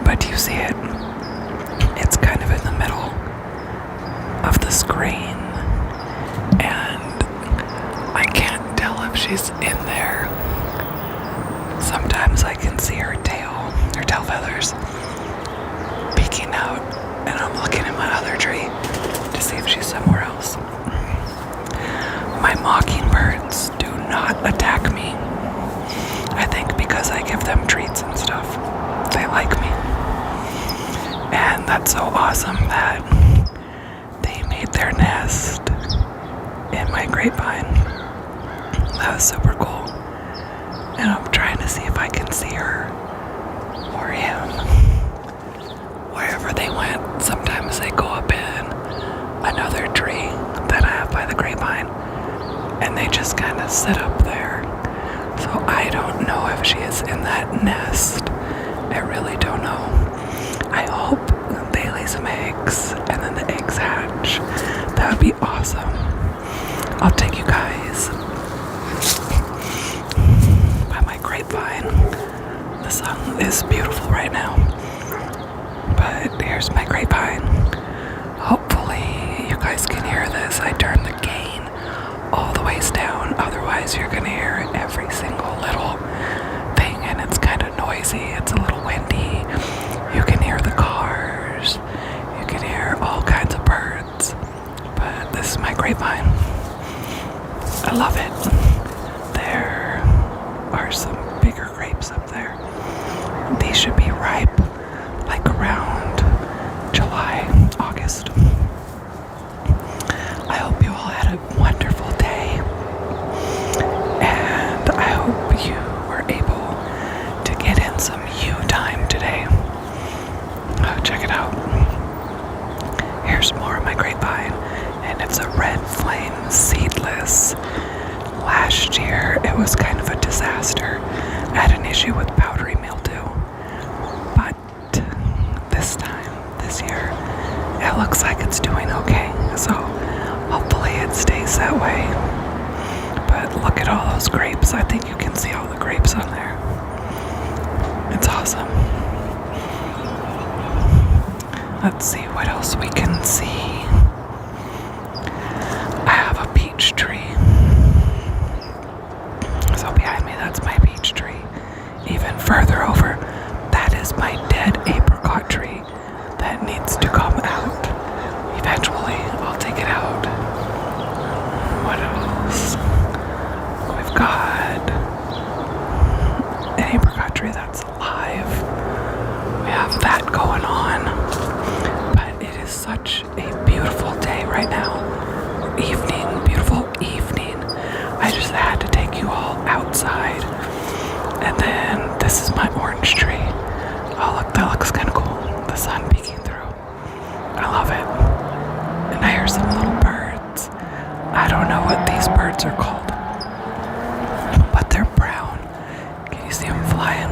but do you see it? It's kind of in the middle of the screen, and I can't tell if she's in there. Sometimes I can see her tail feathers peeking out, and I'm looking at my other tree to see if she's somewhere else. My mockingbirds do not attack me. I think because I give them treats and stuff, they like me. And that's so awesome that they made their nest in my grapevine. That was super cool. And I'm trying to see if I can see her or him. Wherever they went, sometimes they go up in another tree that I have by the grapevine, and they just kind of sit up there. So I don't know if she is in that nest. I really don't know. I hope they lay some eggs and then the eggs hatch. That would be awesome. I'll take you guys by my grapevine. The sun is beautiful right now, but here's my grapevine. Hopefully you guys can hear this. I turned the gain all the ways down, otherwise you're gonna hear every single little thing, and it's kind of noisy. It's a little windy. You can hear the cars, you can hear all kinds of birds, but this is my grapevine. I love it. There are some bigger grapes up there. These should be ripe like around July, August. I hope you all had a wonderful day, and I hope you were able to get in some you time today. Oh, check it out. Here's more of my grapevine, and it's a red flame seedless. Last year it was kind of a disaster. I had an issue with powdery mildew, but this year it looks like it's doing okay, so hopefully it stays that way. But look at all those grapes. I think you can see all the grapes on there. It's awesome. Let's see what else we can see. I have a peach tree. So behind me, that's my peach tree. Even further over, that is my dead apricot tree that needs to come out. Eventually, I'll take it out. What else? We've an apricot tree that's alive. We have that going on. But it is such a beautiful day right now. Evening, beautiful evening. I just had to take you all outside. And then this is my orange tree. Oh look, that looks kind of cool. The sun peeking through. I love it. And I hear some little birds. I don't know what these birds are called, but they're brown. Can you see them flying?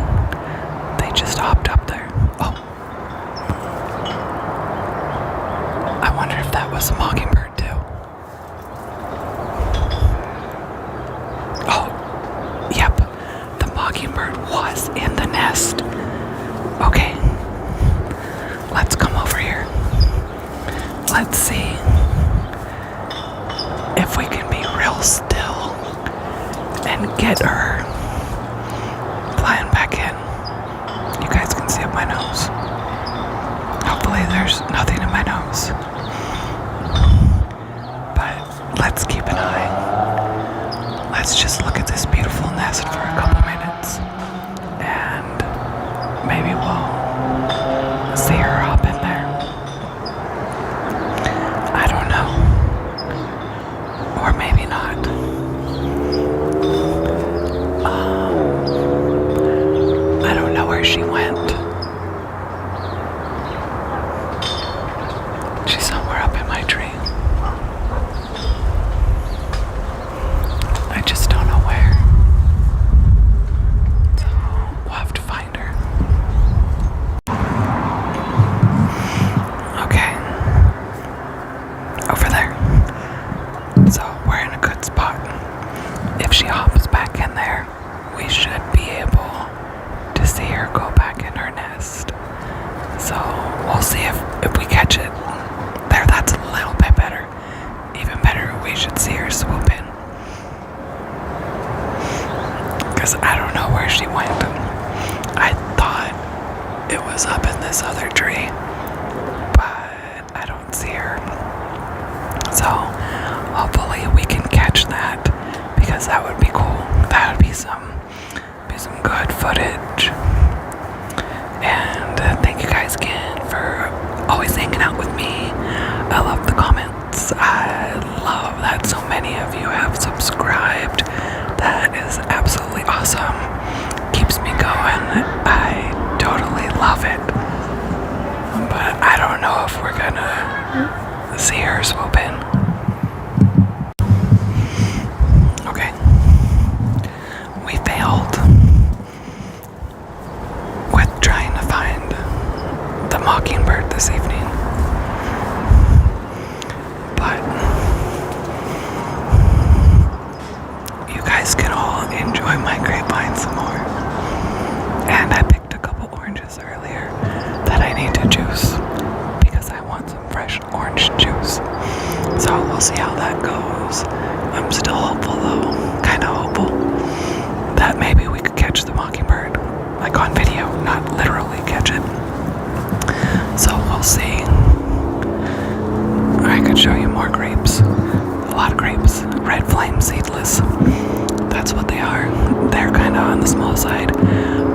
They just hopped up there. Oh. I wonder if that was a mockingbird too. Oh, yep. The mockingbird was in the nest. Okay. Let's come over here. Let's see if we can be real still and get her flying back in. You guys can see up my nose. Hopefully there's nothing in my nose. But let's keep an eye. Let's just look at this beautiful nest for a couple minutes. And maybe we'll see her hop in there. I don't know. Or maybe not. I don't know where she went. She's somewhere up in my tree. I just don't know where. So we'll have to find her. Okay. Over there. So we're in a good spot. If she hops back in there, we should be able to see her go back in her nest. So we'll see if we catch it. There, that's a little bit better. Even better, we should see her swoop in. Because I don't know where she went. I thought it was up in this other tree, but I don't see her. So hopefully we can catch that, because that would be cool. That would be some good footage. And thank you guys again for always hanging out with me. I love the comments. I love that so many of you have subscribed. That is absolutely awesome. Keeps me going. I totally love it. But I don't know if we're gonna see her swoop in. Okay. We failed with trying to find the mockingbird this evening. But you guys can all enjoy my grapevine some more. And I picked a couple oranges earlier that I need to juice because I want some fresh orange juice. So we'll see how that goes. I'm still hopeful though, kind of hopeful that maybe we could catch the mockingbird, like on video, not literally catch it. So we'll see. I could show you more grapes. A lot of grapes. Red flame seedless. That's what they are. They're kind of on the small side,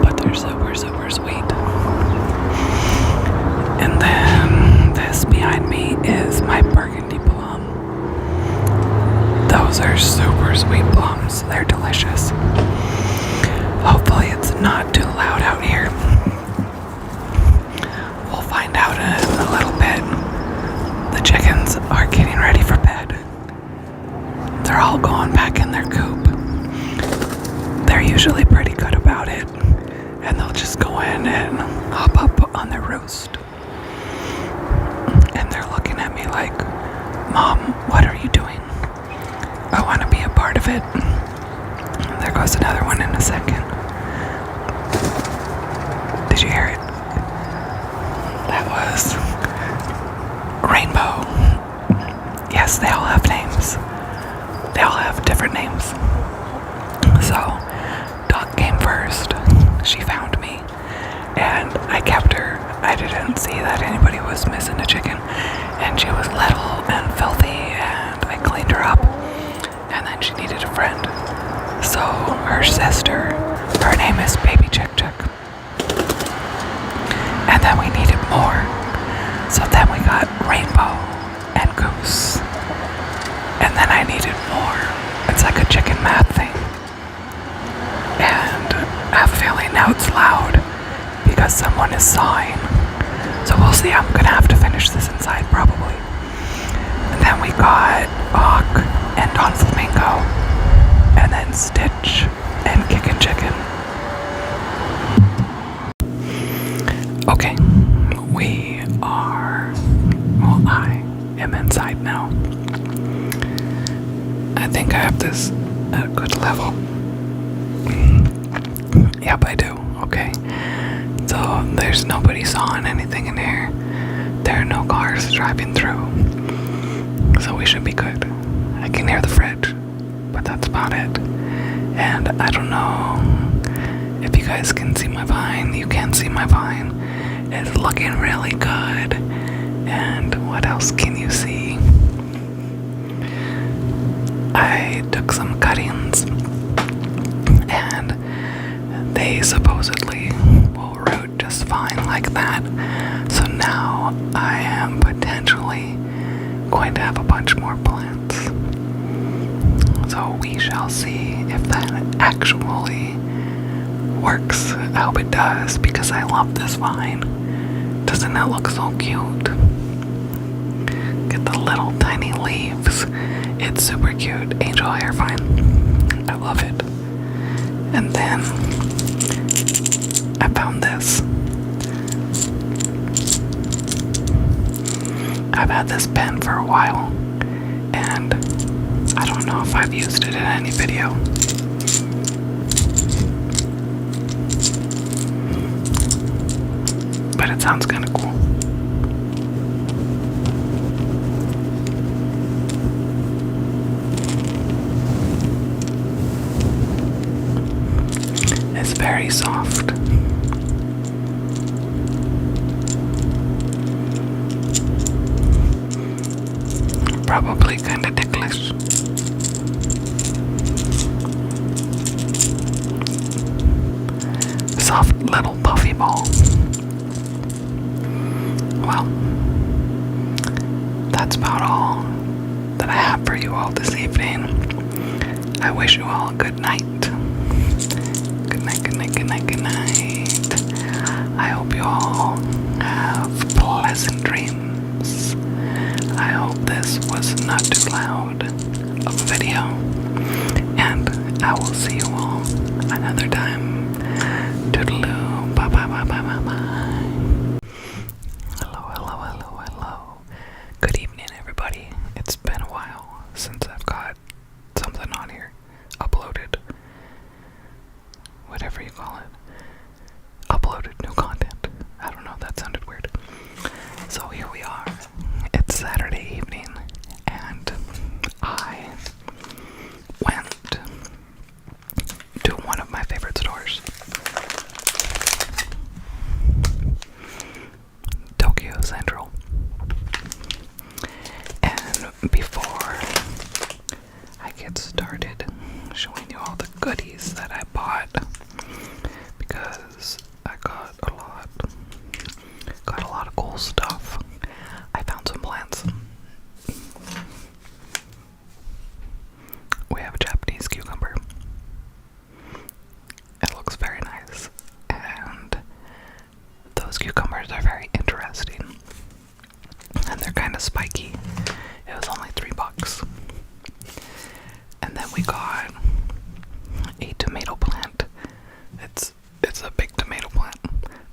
but they're super, super sweet. And then this behind me is my burgundy plum. Those are super sweet plums. They're delicious. Hopefully it's not too loud out here. We'll find out in a little bit. The chickens are getting ready for bed. They're all going back in their coop. They're usually pretty good about it. And they'll just go in and hop up on their roost. And they're looking at me like, Mom, what are you doing? I want to be a part of it. There goes another one in a second. Did you hear it? That was Rainbow. Yes, they all have names. They all have different names. So, Duck came first. She found me. And I kept her. I didn't see that anybody was missing a chicken. And she was little and filthy, and I cleaned her up. And then she needed a friend. So her sister, her name is Baby Chicken. know it's loud because someone is sawing. So we'll see. I'm gonna have to finish this inside probably. And then we got Hawk and Don Flamingo, and then Stitch and Kickin' Chicken. Okay, we are. Well, I am inside now. I think I have this at a good level. Yep, I do. Okay. So there's nobody sawing anything in here. There are no cars driving through. So we should be good. I can hear the fridge, but that's about it. And I don't know if you guys can see my vine. You can see my vine. It's looking really good. And what else can you see? I took some cuttings and they supposedly will root just fine like that. So now I am potentially going to have a bunch more plants. So we shall see if that actually works. I hope it does because I love this vine. Doesn't that look so cute? Get the little tiny leaves. It's super cute. Angel hair vine. I love it. And then I found this. I've had this pen for a while, and I don't know if I've used it in any video. But it sounds kind of cool. It's very soft. Probably kind of ticklish. Soft little puffy ball. Well, that's about all that I have for you all this evening. I wish you all a good night. Good night, good night, good night, good night. I hope you all have pleasant dreams. I hope this was not too loud of a video. And I will see you all another time. Toodaloo. Bye bye bye bye bye bye. Hello, hello, hello, hello. Good evening, everybody. It's been a while since I've got something on here uploaded. Whatever you call it. Uploaded new content. I don't know, that sounded weird. So here we are. It's Saturday evening, and I went to one of my favorite stores. Tokyo Central. And before I get started showing you all the goodies that I bought, because I got a lot of cool stuff, I found some plants. We have a Japanese cucumber. It looks very nice, and those cucumbers are very interesting, and they're kind of spiky. It was only $3. And then we got a tomato plant. It's a big tomato plant.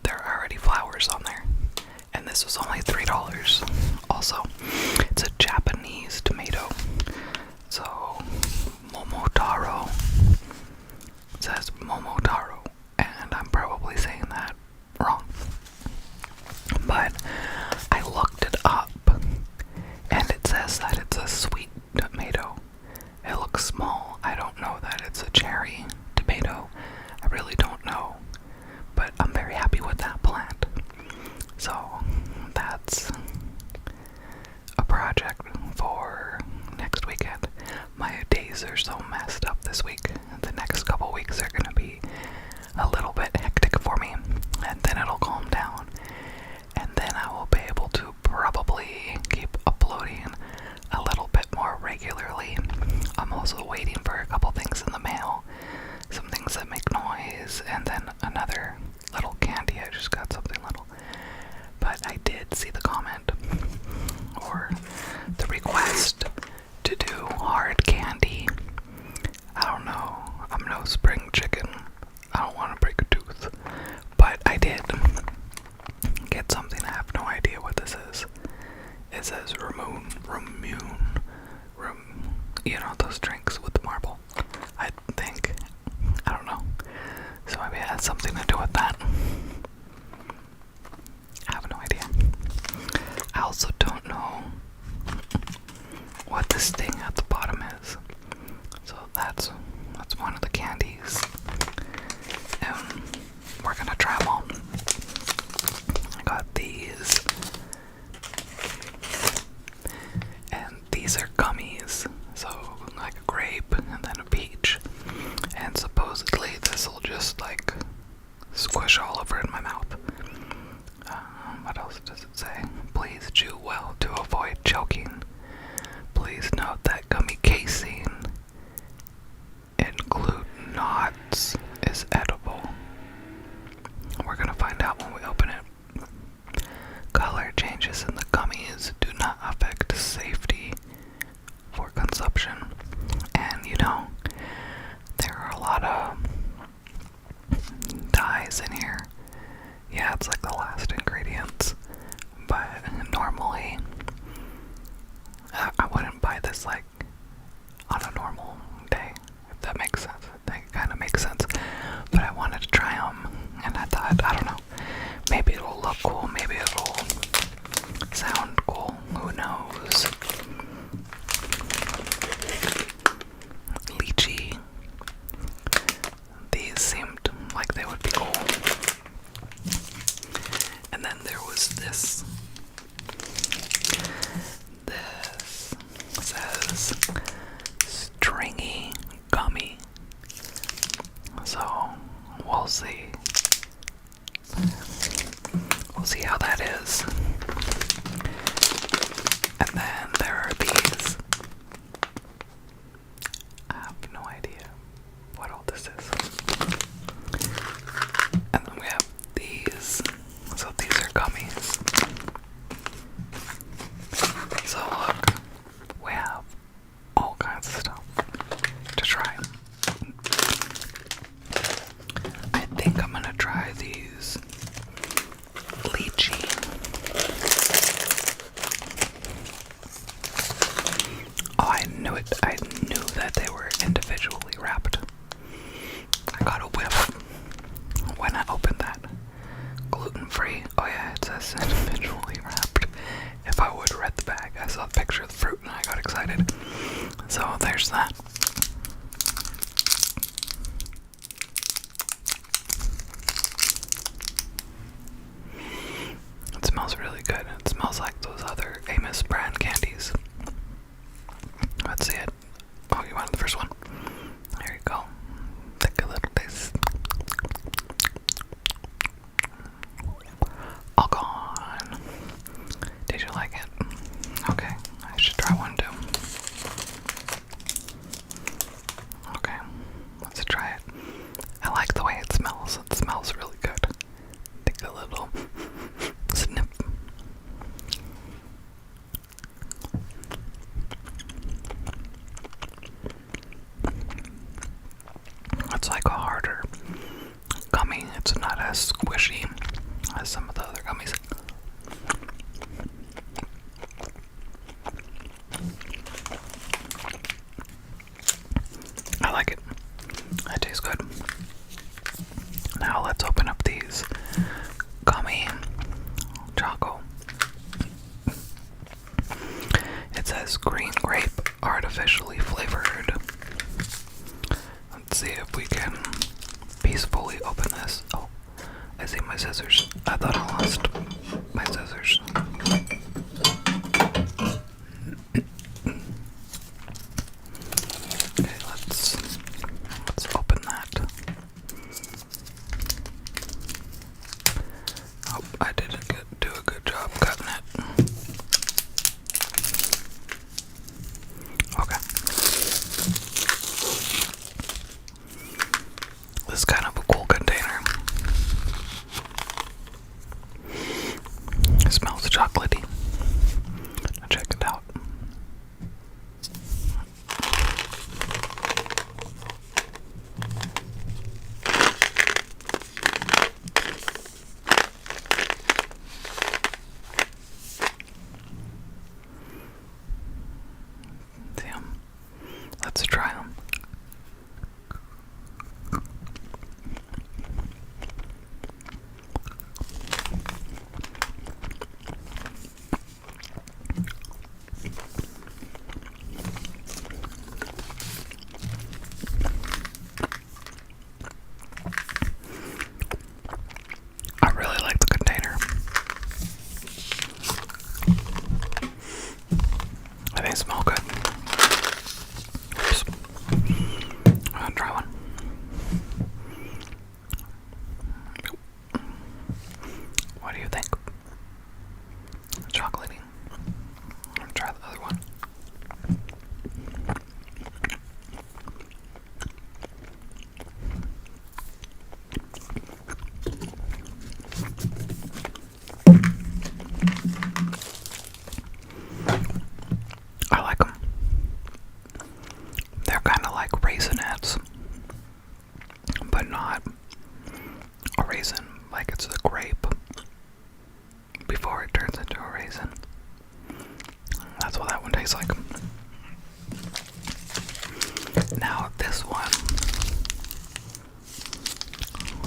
There are already flowers on there, and this was only $3. Also, it's a Japanese tomato. So Momotaro. It says Momotaro, and I'm probably saying that wrong. But I looked it up, and it says that it's a sweet tomato. It looks small. I don't know that it's a cherry tomato. I really don't know. But I'm very happy with that plant. So that's a project for next weekend. My days are so messed up this week. The next couple weeks are going to be a little bit hectic for me, and then it'll calm down, and then I will be able to probably keep uploading a little bit more regularly. I'm also waiting for a couple things in the mail, some things that make noise, and then another little candy. I just got something little. But I did see the comment or the request to do hard candy. I don't know. I'm no spring chicken. I don't want to break a tooth. But I did get something. I have no idea what this is. It says you know, those drinks with the marble. I think. I don't know. So maybe it has something to do with that. I have no idea. I also don't know what this thing at the bottom is. So that's one of the candies. And we're gonna try them all. I got these. And these are gummies. So like a grape and then a peach. And supposedly this will just like squish all over in my mouth. What else does it say? Please chew well to avoid choking. Please note that gummy casing include nuts is edible. We're gonna find out when we open it. Color changes in the gummies do not affect safety for consumption. And you know, there are a lot of dyes in here. Yeah, it's like the last ingredients. But normally, I wouldn't buy this like on a normal day, if that makes sense. I think it kind of makes sense. But I wanted to try them, and I thought, I don't know, maybe it'll look cool, maybe it'll sound cool, who knows. Lychee. These seemed like they would be cool. And then there was this. This says stringy gummy. So we'll see. We'll see how that is. And then there are these. I have no idea what all this is. And then we have these. So these are gummies. So look, we have all kinds of stuff to try. I think I'm gonna try these lychee. Oh, I knew it. I knew that they were individually wrapped. I got a whiff when I opened that. Gluten-free. Oh yeah, it says individually wrapped. If I would have read the bag, I saw the picture of the fruit and I got excited. So there's that. It smells really good. It smells like those other Amos brand candies. Let's see it. Oh, you wanted the first one? There you go. Take a little taste. All gone. Did you like it? Okay, I should try one too. Okay, let's try it. I like the way it smells. It smells really good. Take a little snip. It's like a harder gummy. It's not as squishy as some of the other gummies. I like it. It tastes good. Now let's open up these gummy choco. It says green grape artificially flavored. Let's see if we can peacefully open this. Oh, I see my scissors. I thought I lost my scissors. Okay, let's open that. Oh, I didn't do a good job cutting it. Okay. This is kind of a cool container.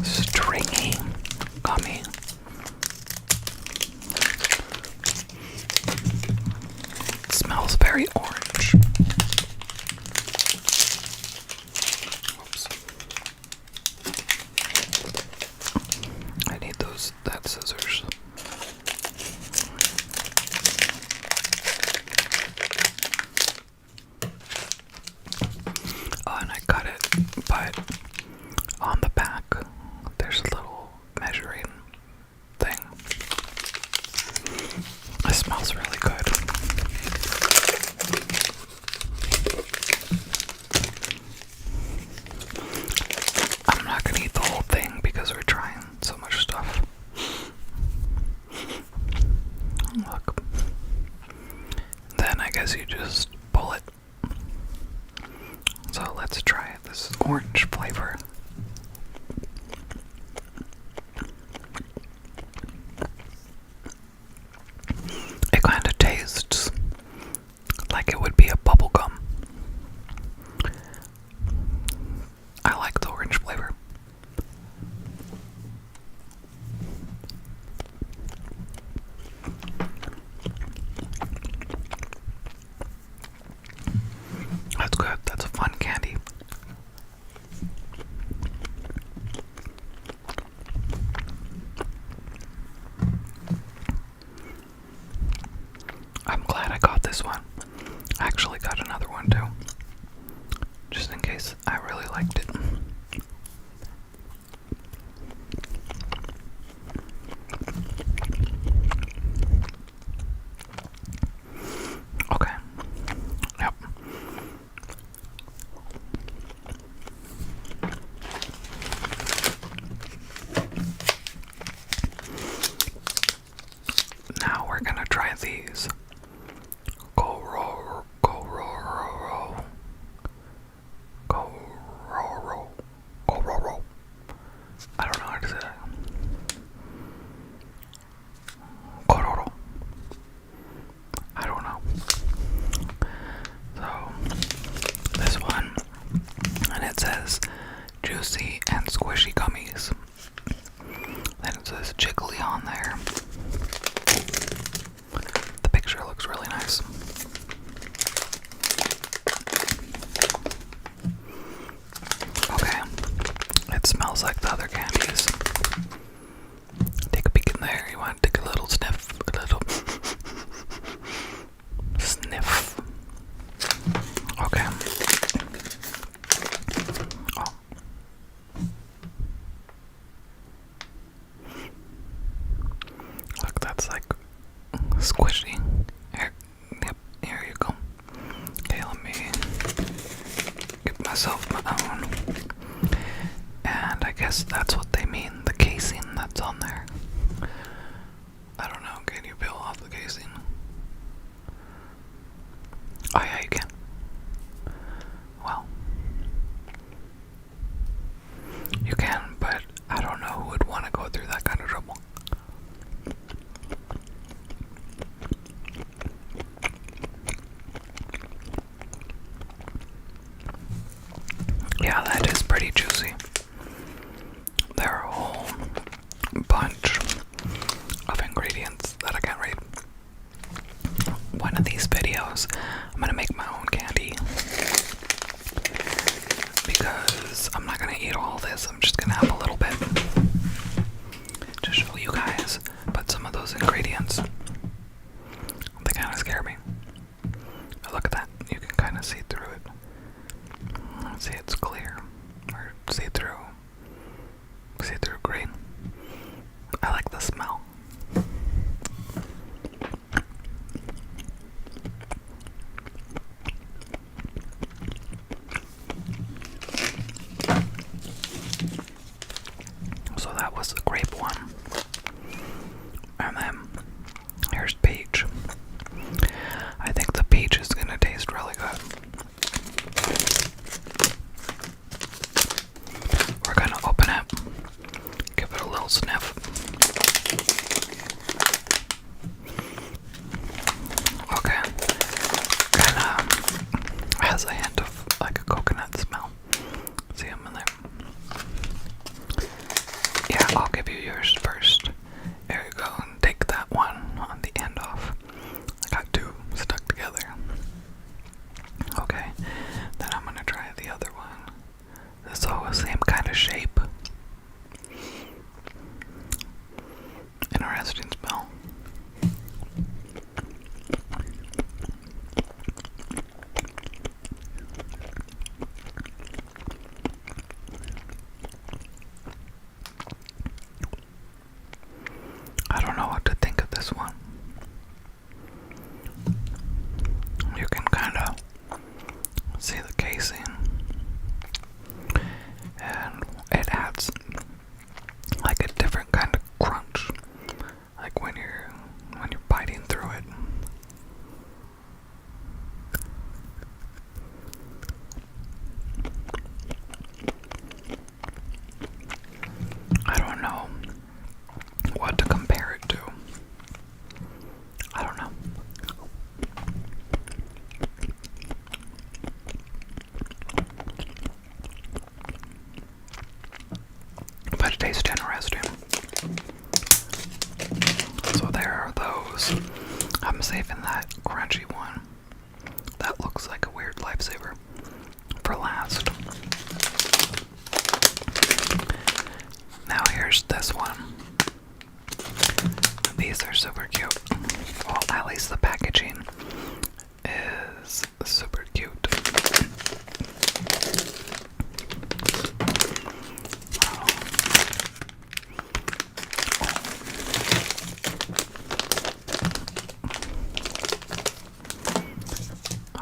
stringy gummy. It smells very orange. Oops. I need that scissors. Oh, and I cut it, but on the back there's a little measuring thing. It smells really good. I'm not gonna eat the whole thing because we're trying so much stuff. Look. Then I guess you just pull it. So let's try it. This orange flavor. It kind of tastes like it would be a bubble gum. I like the orange flavor. That's good. That's a fun candy. I'm glad I got this one. I actually got another one too, just in case I really liked it. Okay. Yep. Now we're gonna try these. Go roll, go roll, roll, roll. Go roll, roll, go roll, roll. I don't know how to say that. Go roll, roll. I don't know. So this one, and it says juicy and squishy gummies. Then it says jiggly on there. The picture looks really nice. Okay, it smells like the other candies. Take a peek in there. You want to take a little sniff? A little sniff. Okay. Oh. Look, that's like squishy. Here, yep, here you go. Okay, let me give myself my own. And I guess that's what they mean, the casing that's on there. I don't know, can you peel off the casing? Oh yeah, you can. Well, you can, but I don't know who would want to go through that kind of trouble. Yeah, that is pretty juicy. There are a whole bunch of ingredients that I can't read. One of these videos, I'm gonna make my own candy because I'm not gonna eat all this. I'm just gonna have a little bit to show you guys. But some of those ingredients, they kind of scare me. But look at that. You can kind of see through it. See, it's clear, or see-through green. I like the smell. So that was the grape one. And then here's peach. I think the peach is gonna taste really good. We're gonna open it, give it a little sniff. Okay, kinda has a hint of like a coconut smell. See them in there. So there are those. I'm saving that crunchy one. That looks like a weird lifesaver for last. Now here's this one. These are super cute. Well, at least the packaging is super cute.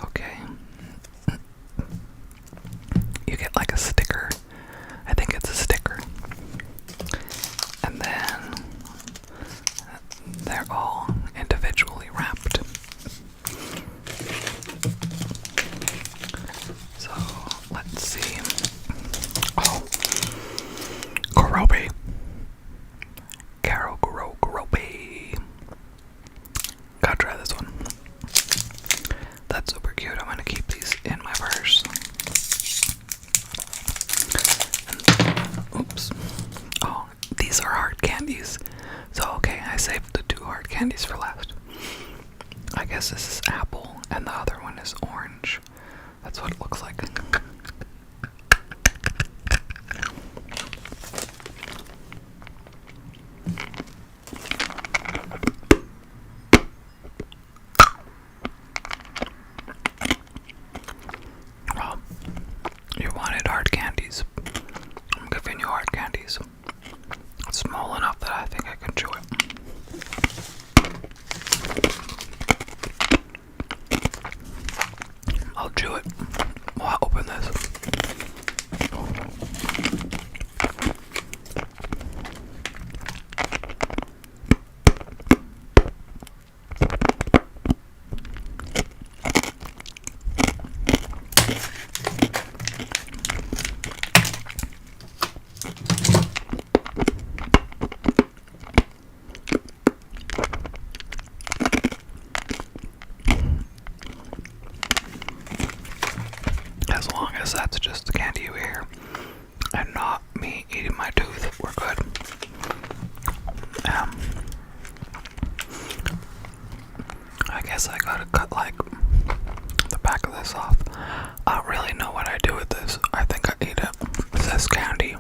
Okay. You get like a sticker. I think it's a sticker. And then they're all individually wrapped. So let's see. Oh, Kurobe. Kurobe. Gotta try this one. That's super cute. I'm gonna keep these in my purse. Oops. Oh, these are hard candies. So, okay, I saved the 2 hard candies for last. I guess this is apple, and the other one is orange. That's what it looks like. Well, you wanted hard candies. I'm giving you hard candies. It's small enough that I think I can chew it. I'll chew it while I open this. As long as that's just the candy you hear and not me eating my tooth, we're good. I guess I gotta cut like the back of this off. I don't really know what I do with this. I think I eat it. It says candy.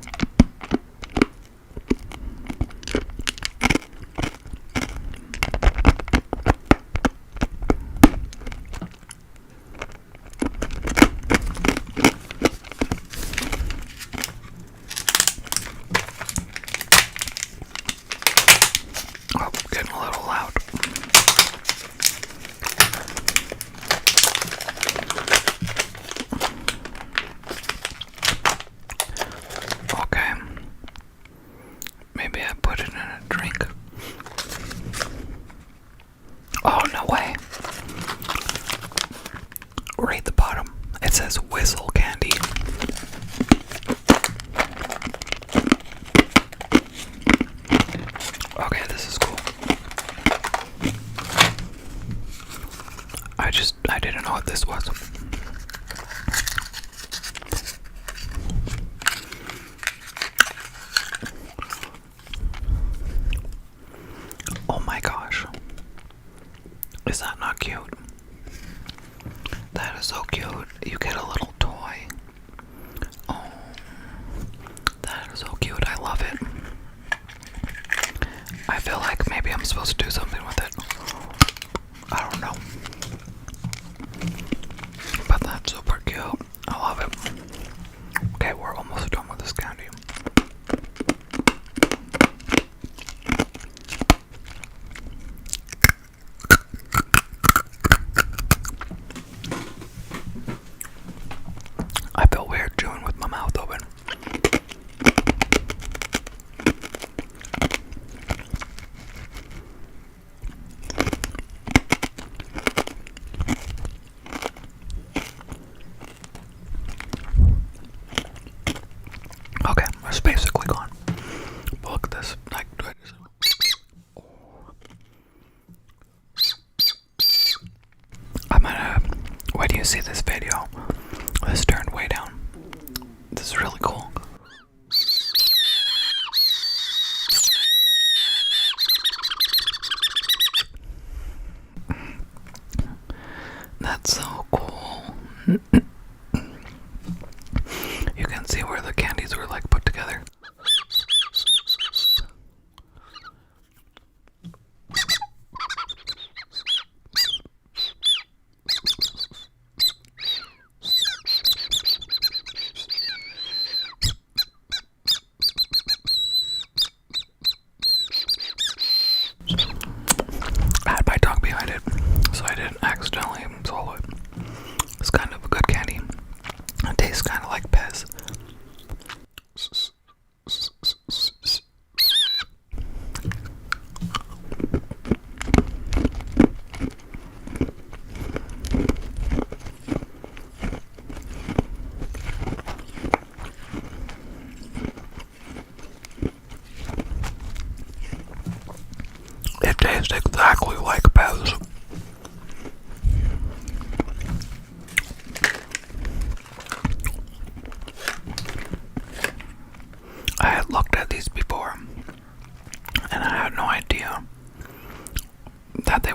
Oh, getting a little loud. Okay. Maybe I put it in a drink. Oh, no way. Read the bottom. It says whistle candy. Okay, this is cool. I didn't know what this was. Oh my gosh. Is that not cute? That is so cute. You get a little toy. Oh, that is so cute. I love it. I feel like maybe I'm supposed to do something with it. I don't know. But that's super cute. I love it. Okay, we're almost done with this candy. I feel weird chewing with my mouth open. Okay, it's basically gone. But look at this. Like, I'm gonna. When you see this video, this turned way down. This is really cool.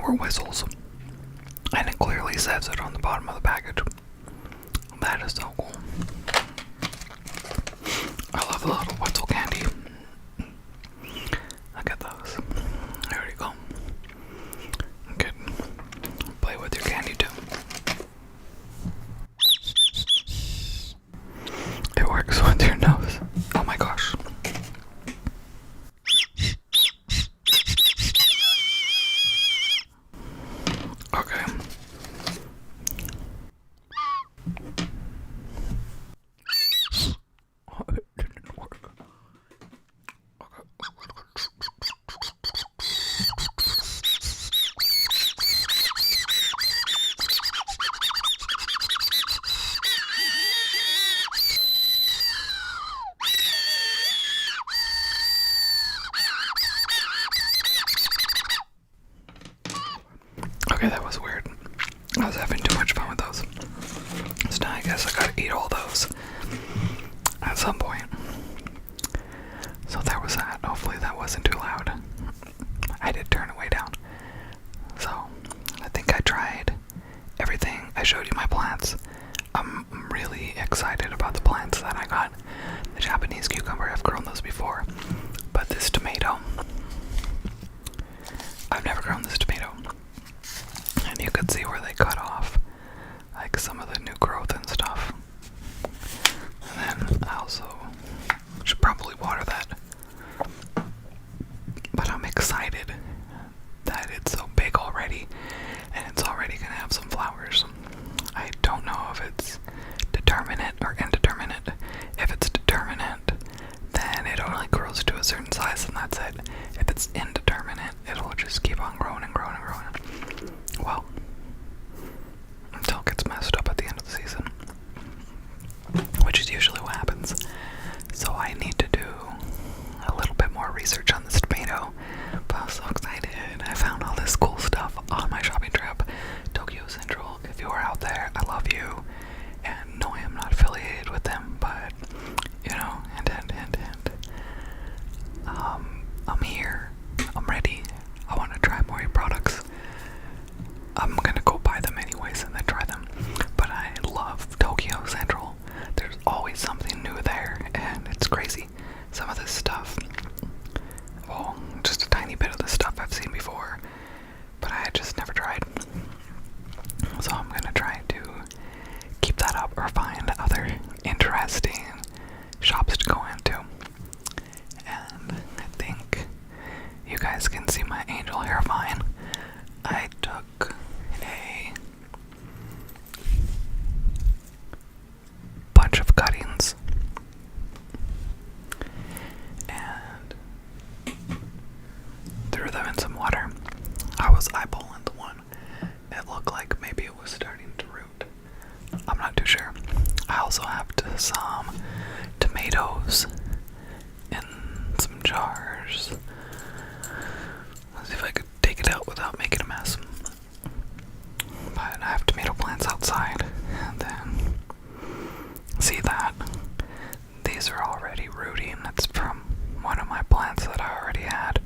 were whistles. And it clearly says it on the bottom of the package. That is so cool. I love the little whistle candy. Look at those. There you go. You can play with your candy too. It works with your nose. Oh my gosh. Okay. Oh, it didn't work. Okay, that was weird. I was having too much fun with those. So now I guess I gotta eat all those at some point. So there was that. Hopefully that wasn't too loud. I did turn it way down. So I think I tried everything. I showed you my plants. I'm really excited about the plants that I got. The Japanese cucumber, I've grown those before. But this tomato, I've never grown this tomato. And you could see where they cut off, like some of the new growth and stuff. And then I also should probably water that. But I'm excited that it's so big already, and it's already gonna have some flowers. I don't know if it's determinate or indeterminate. If it's determinate, then it only grows to a certain size and that's it. If it's indeterminate, it'll just keep on growing and growing and growing. Well, until it gets messed up at the end of the season, which is usually what happens. So I need to do a little bit more research on this tomato. But I was so excited. I found all this cool stuff on my shopping trip. Tokyo Central, if you are out there, I love you. And no, I am not affiliated with them, but you know, I'm here. I'm ready. I want to try more of your products. I'm gonna go buy them anyways and then try them. But I love Tokyo Central. There's always something new there, and it's crazy. Some of this stuff, well, just a tiny bit of the stuff I've seen before, but I had just never tried. So I'm gonna try to keep that up or find other interesting shops to go into. And I think you guys can see my angel hair vine. I took a bunch of cuttings and threw them in some water. I was eyeballing the one. It looked like maybe it was starting to root. I'm not too sure. I also have some tomatoes in some jars. Let's see if I could take it out without making a mess. But I have tomato plants outside, and then see that these are already rooting. That's from one of my plants that I already had.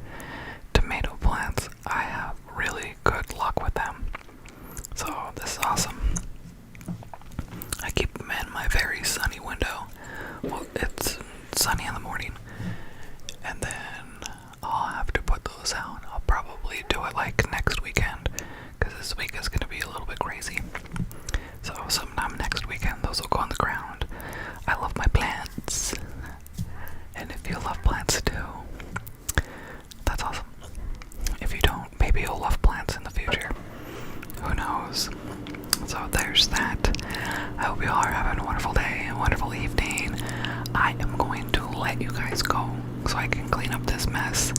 Tomato plants, I have really good luck with them. So this is awesome. I keep them in my very sunny window. Well, it's sunny in the morning, and then I'll have to put those out. I'll probably do it like next weekend, because this week is going to be a little bit crazy. So sometime next weekend those will go on the ground. I love my plants, and if you love plants too, that's awesome. If you don't, maybe you'll love plants in the future. Who knows? So there's that. I hope you all are having a wonderful day, a wonderful evening. I am going to let you guys go so I can clean up this mess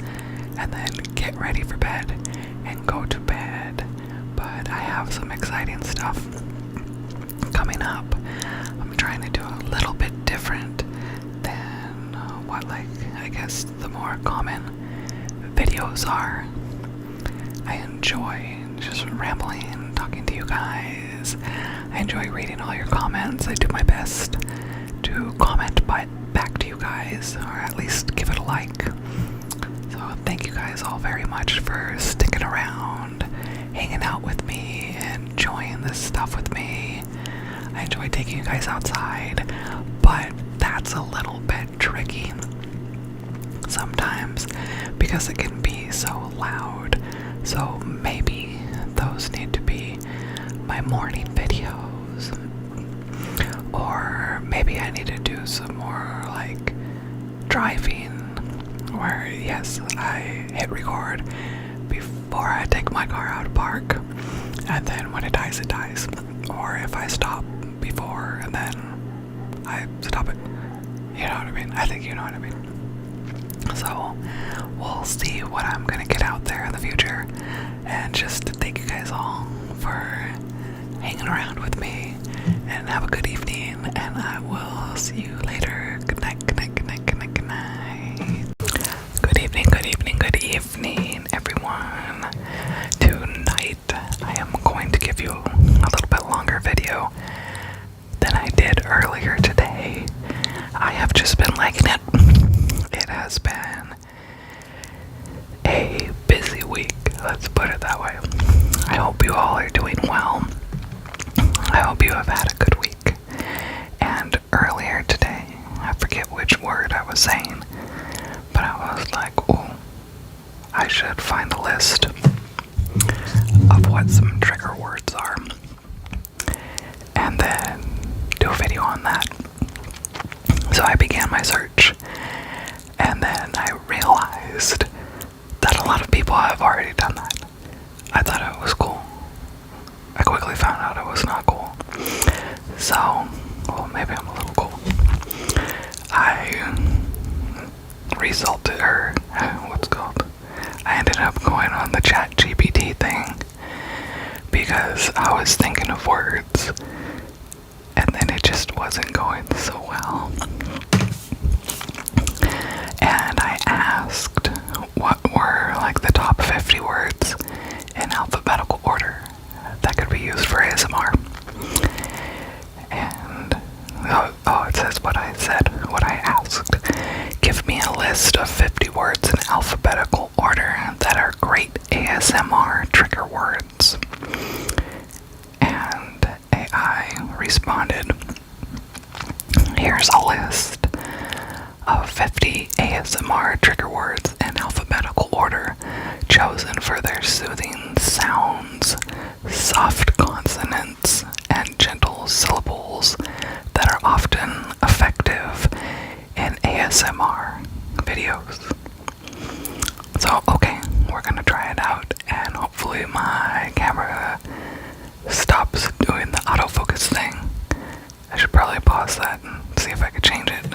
and then get ready for bed and go to bed. But I have some exciting stuff coming up. I'm trying to do a little bit different than what, like, I guess the more common videos are. I enjoy just rambling, talking to you guys. I enjoy reading all your comments. I do my best to comment back to you guys, or at least give it a like. So thank you guys all very much for sticking around hanging out with me and enjoying this stuff with me. I enjoy taking you guys outside, but that's a little bit tricky sometimes because it can be so loud. So maybe those need to be my morning videos, or maybe I need to do some more like driving where yes, I hit record before I take my car out of park, and then when it dies, it dies. Or if I stop before and then I stop it. You know what I mean? I think you know what I mean. So we'll see what I'm gonna get out there in the future, and just thank you guys all for hanging around with me, and have a good evening, and I will see you later. Good night, good night, good night, good night, good night. Good evening, good evening, good evening, everyone. Tonight I am going to give you a little bit longer video than I did earlier today. I have just been liking it. It has been a busy week, let's put it that way. I hope you all are doing well. I hope you have had a good week. And earlier today, I forget which word I was saying, but I was like, oh, I should find a list of what some trigger words are, and then do a video on that. So I began my search, and then I realized that a lot of people have already done that. I thought it was cool. I quickly found out it was not cool. So, well, maybe I'm a little cool. I resulted, or what's it called? I ended up going on the chat GPT thing because I was thinking of words, and then it just wasn't going so well. And I asked what were like the top 50 words in alphabetical order that could be used for ASMR. And it says what I said, what I asked. Give me a list of 50 words in alphabetical order that are great ASMR trigger words. And AI responded, here's a list of 50 ASMR trigger words in alphabetical order, chosen for their soothing sounds, soft consonants, and gentle syllables that are often effective in ASMR videos. So, okay, we're gonna try it out, and hopefully my camera stops doing the autofocus thing. I should probably pause that and see if I could change it.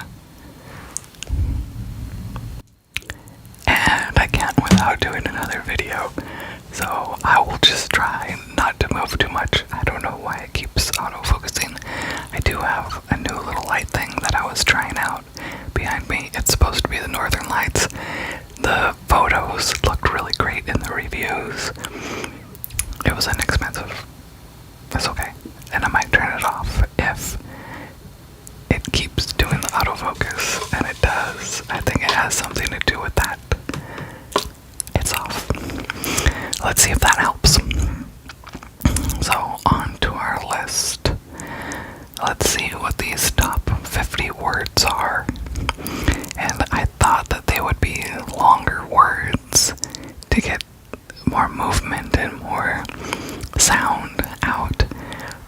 And I can't without doing another video, so I will just try not to move too much. I don't know why it keeps autofocusing. I do have a new little light thing that I was trying out behind me. It's supposed to be the Northern Lights. The photos looked really great in the reviews. It was inexpensive. It's okay. And I might turn it off if it keeps doing the autofocus, and it does. I think it has something to do with that. It's off. Let's see if that helps. So, on to our list. Let's see what these top 50 words are. And I thought that they would be longer words to get more movement and more sound out,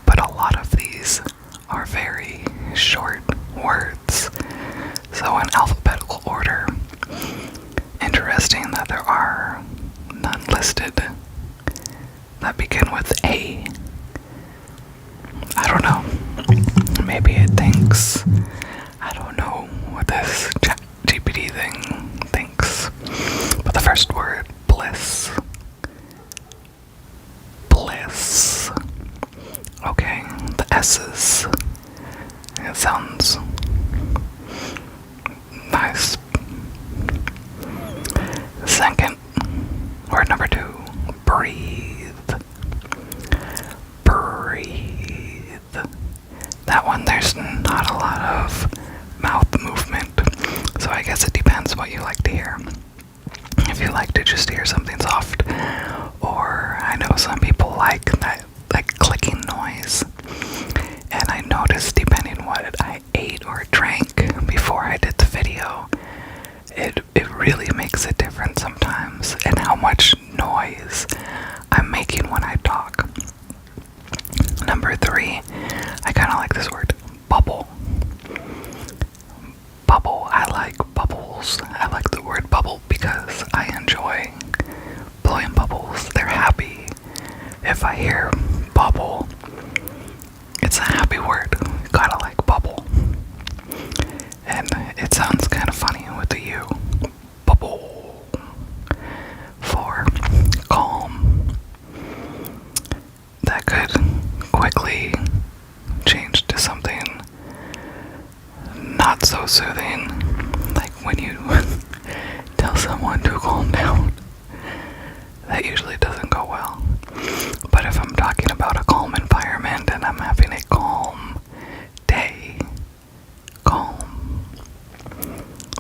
but a lot of these are very short words. So in alphabetical order, interesting that there are none listed that begin with A. I don't know. Maybe it thinks, I don't know what this chat GPT thing thinks. But the first word, bliss. Bliss. Okay, the S's. It sounds nice. Second, word number 2, breathe. Breathe. That one, there's not a lot of mouth movement, so I guess it depends what you like to hear. If you like to just hear something soft, or I know some people makes a difference sometimes in how much noise I'm making when I talk. Number 3, I kind of like this word, bubble. Bubble, I like bubbles. I like the word bubble because I enjoy blowing bubbles. They're happy. If I hear bubble, it's a happy word. You gotta like bubble. And it sounds kind of funny with the U. Bubble. For calm. That could quickly change to something not so soothing, like when you tell someone to calm down. That usually doesn't go well. But if I'm talking about a calm environment and I'm having a calm day, calm,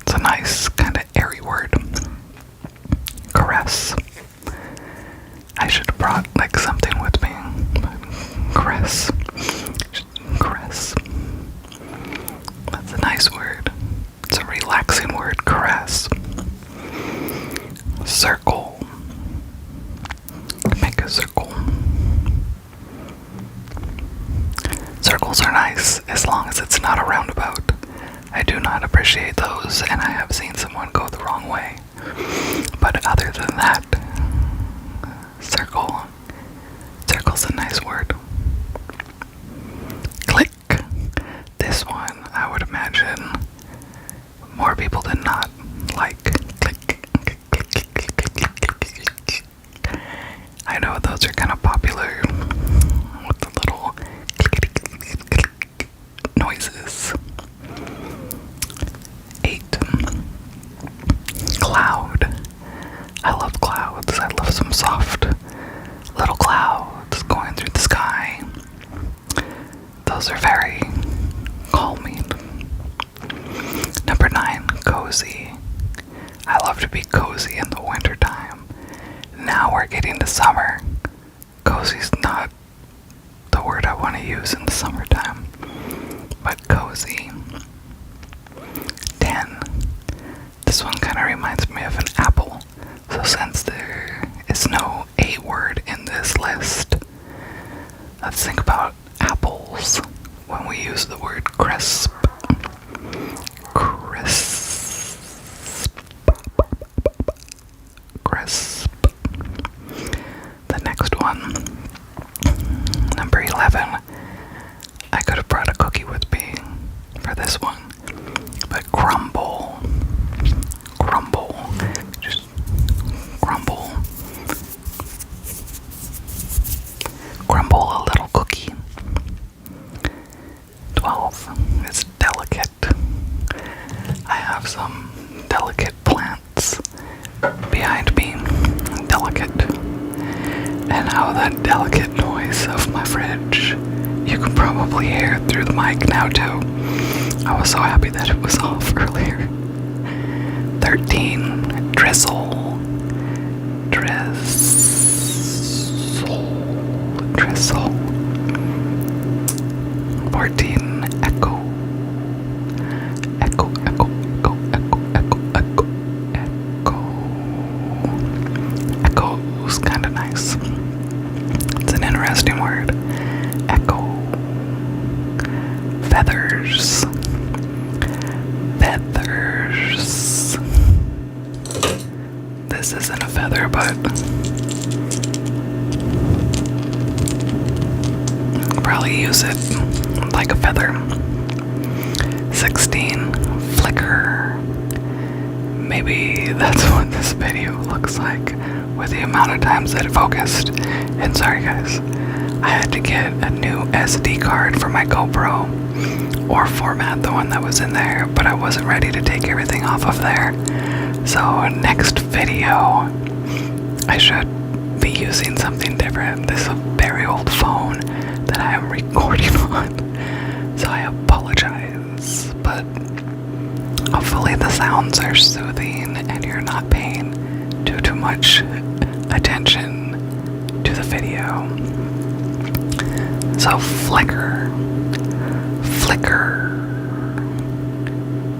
it's a nice kind of airy word. Caress. I should have brought like something with me. Caress. Caress. That's a nice word. It's a relaxing word, caress. Circle. Make a circle. Circles are nice as long as it's not a roundabout. I do not appreciate those, and I have seen someone go the wrong way. But other than that, circle. Circle's a nice word. Click. This one, I would imagine more people than not like. Click. I know those are kind of popular with the little click noises. 8. Cloud. I love clouds. I love some soft little clouds going through the sky. Those are very calming. Number 9, cozy. I love to be cozy in the wintertime. Now we're getting to summer. Cozy's not the word I want to use in the summertime, but cozy. 10. This one kind of reminds me of an apple. So since there is no A word in this list, let's think about apples when we use the word crisp. Crisp. Crisp. The next one, number 11. I could have brought a cookie with me for this one, but crumble. Crumble. Just crumble. Crumble a little cookie. 12. It's delicate. I have some delicate plants behind me. Delicate. And how that delicate noise of my fridge, you can probably hear through the mic now too. I was so happy that it was off earlier. 13. Drizzle. Drizzle. 14. Echo. Echo. Echo's kind of nice. It's an interesting word. Echo. Feathers. This isn't a feather, but I'll probably use it like a feather. 16. Flicker. Maybe that's what this video looks like with the amount of times that it focused. And sorry guys, I had to get a new SD card for my GoPro, or format the one that was in there, but I wasn't ready to take everything off of there. So next video, I should be using something different. This is a very old phone that I am recording on, so I apologize, but hopefully the sounds are soothing and you're not paying too much attention to the video. So flicker.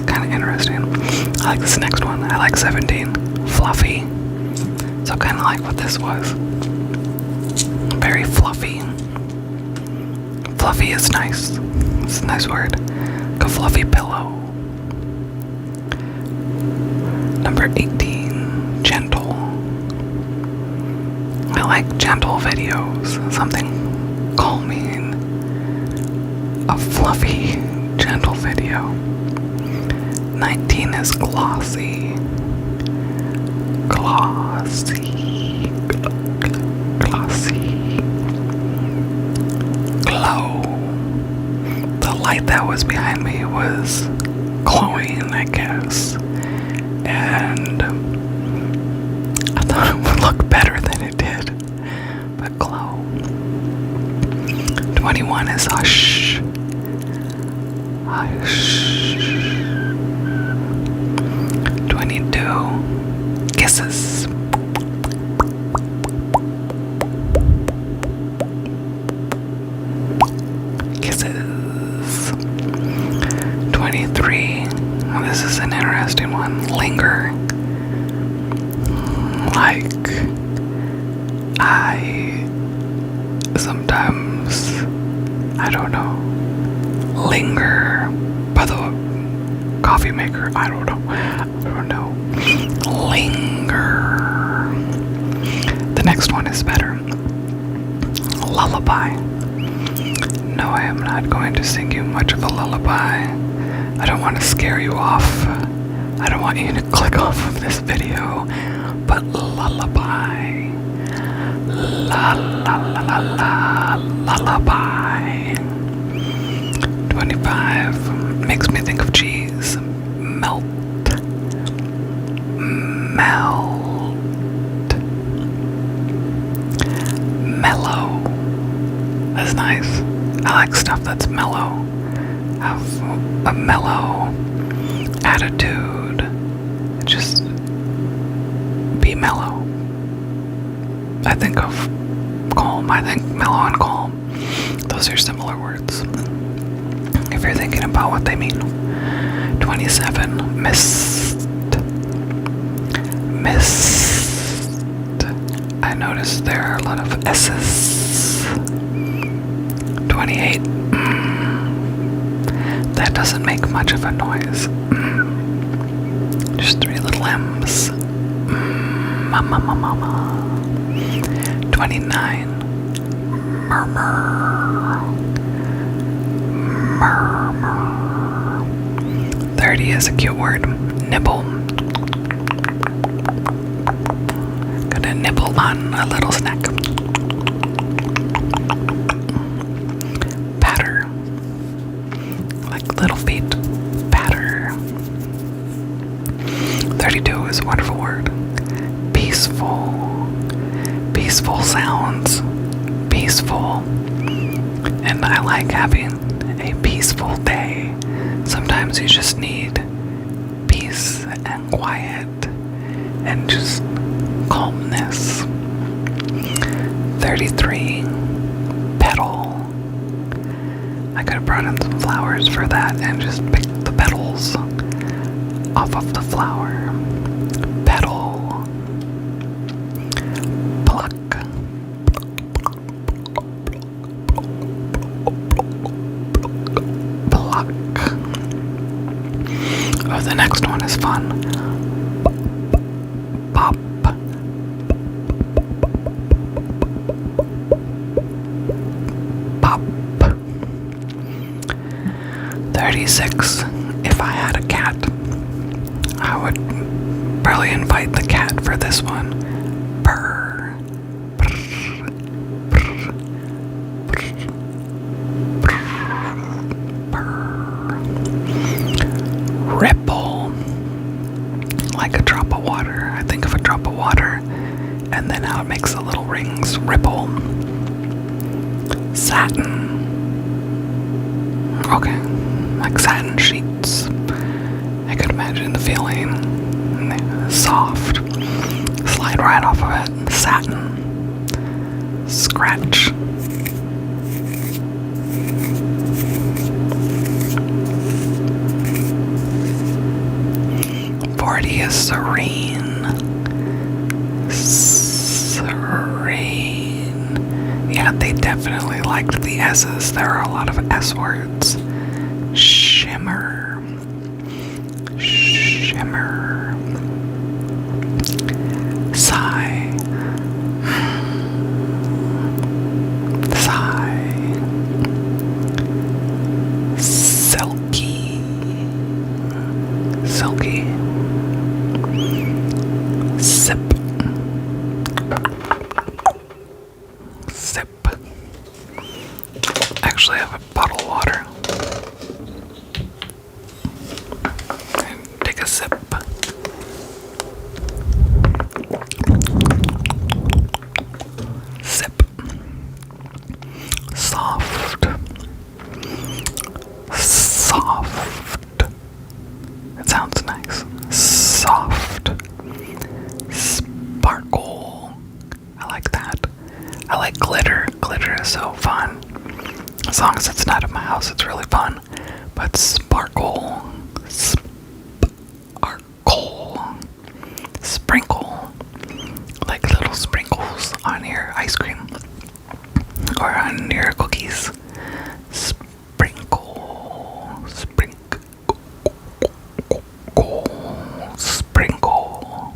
Kind of interesting. I like this next one. I like 17. fluffy. So kind of like what this was. Very fluffy. Fluffy is nice. It's a nice word. Like a fluffy pillow. Number 18, gentle. I like gentle videos. Something calming. A fluffy, gentle video. 19 is glossy. Glossy. Glossy. Glow. The light that was behind me was glowing, I guess. And I thought it would look better than it did. But glow. 21 is hush. Hush. 22 kisses. Kisses. 23. Well, this is an interesting one. Linger. Like, I sometimes, I don't know, linger by the coffee maker. I don't know. Linger. The next one is better. Lullaby. No, I am not going to sing you much of a lullaby. I don't want to scare you off. I don't want you to click off of this video. But lullaby. La la la la la. Lullaby. 25 makes me think of cheese. Melt. Melt. Mellow. That's nice. I like stuff that's mellow. Have a mellow attitude. Just be mellow. I think of calm. I think mellow and calm. Those are similar words. If you're thinking about what they mean. 27. Mist. Mist. I noticed there are a lot of S's. 28. That doesn't make much of a noise. Just 3 little M's. Mama, mama, mama. 29. Murmur. Murmur. 30 is a cute word. Nibble. Gonna nibble on a little snack. Patter. Like little feet. Patter. 32 is a wonderful word. Peaceful. Peaceful sounds. Peaceful. And I like having a peaceful day. Sometimes you just need peace and quiet and just calmness. 33. Petal. I could have brought in some flowers for that and just picked the petals off of the flower. Petal. Pluck. Pluck. Oh, the next one is fun. Pop. Pop. 36. If I had a cat, I would probably invite the cat for this one. Purr. Purr. Purr. Purr. Ripple. Like a drop of water. I think of a drop of water and then how it makes the little rings ripple. Satin. Okay. Like satin sheets. I could imagine the feeling. Soft. Slide right off of it. Satin. Scratch. Is serene. liked the S's. There are a lot of S words. Shimmer. Shimmer. Sigh. Sigh. Silky. Silky. Sip. Sip. Actually, I have a bottle of water. And take a sip. Sip. Soft. Soft. It sounds nice. Soft. Sparkle. I like that. I like glitter. Glitter is so fun. As long as it's not in my house, it's really fun. But sparkle. Sparkle. Sprinkle. Like little sprinkles on your ice cream. Or on your cookies. Sprinkle. Sprinkle. Sprinkle.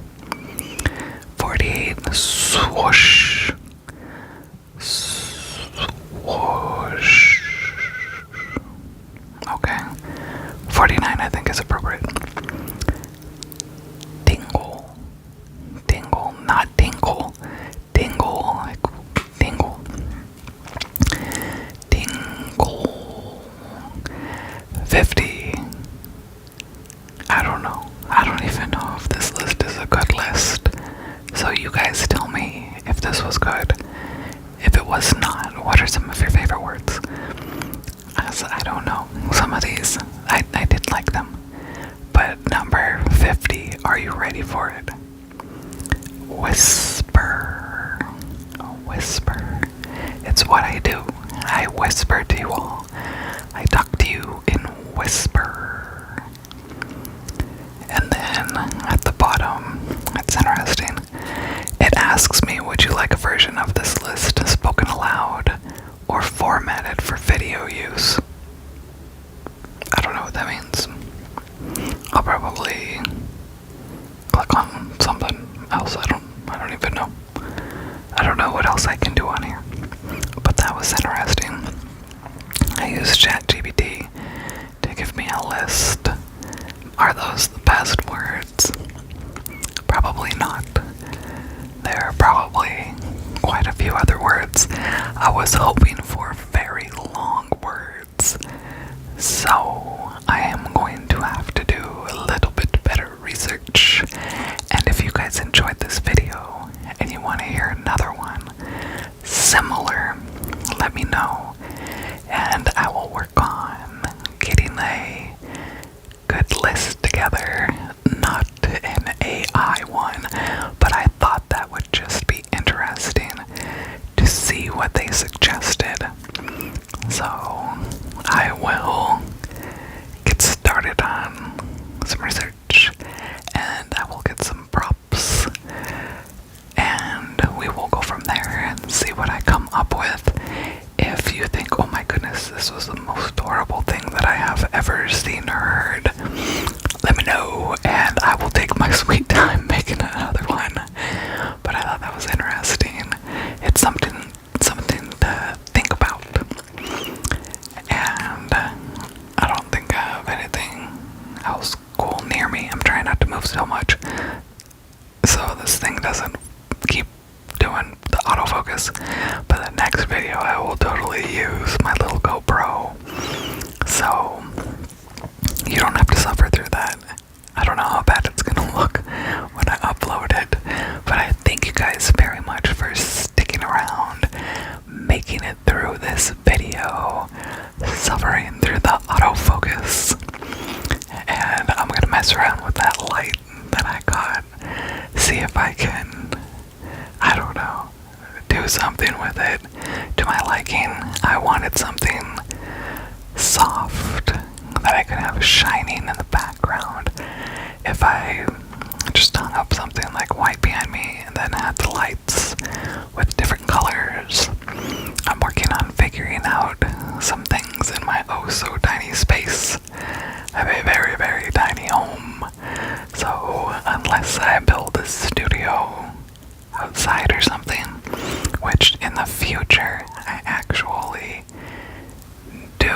48. Swoosh. Swoosh. Okay. 49 I think is appropriate. Dingle. Dingle. Not tinkle. Dingle. Like dingle. Dingle. 50. I don't know. I don't even know if this list is a good list. So you guys tell me if this was good. If it was not, what are some of your favorite words? I don't know. Some of these, I did like them. But number 50, are you ready for it? Whisper. Whisper. It's what I do. I whisper to you all. I talk to you in whisper. And then at the bottom, it's interesting. It asks me, would you like a version of this list spoken aloud or formatted for video use? I don't know what that means. I'll probably click on something else. I don't even know. I don't know what else I can do on here. But that was interesting. I used ChatGPT to give me a list. Are those the best words? Probably not. There are probably quite a few other words. I was hoping for very long words. So I am going to have to do a little bit better research. And if you guys enjoyed this video and you want to hear another one similar, let me know. And I will work on getting a good list together. Not an AI one, but I thought that would just be interesting to see what they suggested. So I will get started on some research and I will get some props and we will go from there and see what I come up with. If you think, oh my goodness, this was the most horrible thing that I have ever seen or heard, let me know and I will take my sweet time making another one. But I thought that was interesting. It's something to think about. And I don't think I have anything else cool near me. I'm trying not to move so much so this thing doesn't keep doing the autofocus. But the next video I will totally use my little GoPro. So you don't have to suffer through that. I don't know how bad it's gonna look when I upload it, but I thank you guys very much for sticking around, making it through this video, suffering through the autofocus, and I'm gonna mess around with that light that I got, see if I can, I don't know, do something with it to my liking. I wanted something soft that I could have shining in the background. If I just hung up something like white behind me and then had the lights with different colors, I'm working on figuring outside or something, which in the future I actually do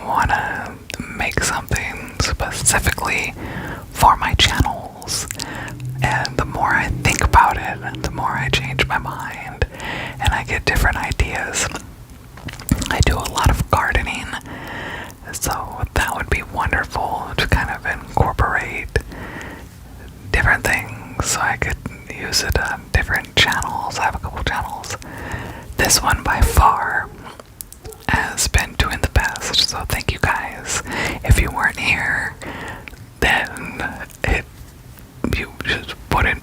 want to make something specifically for my channels. And the more I think about it, the more I change my mind and I get different ideas. I do a lot of gardening, so that would be wonderful to kind of incorporate different things so I could use it on different channels. I have a couple channels. This one by far has been doing the best, so thank you guys. If you weren't here, then you just wouldn't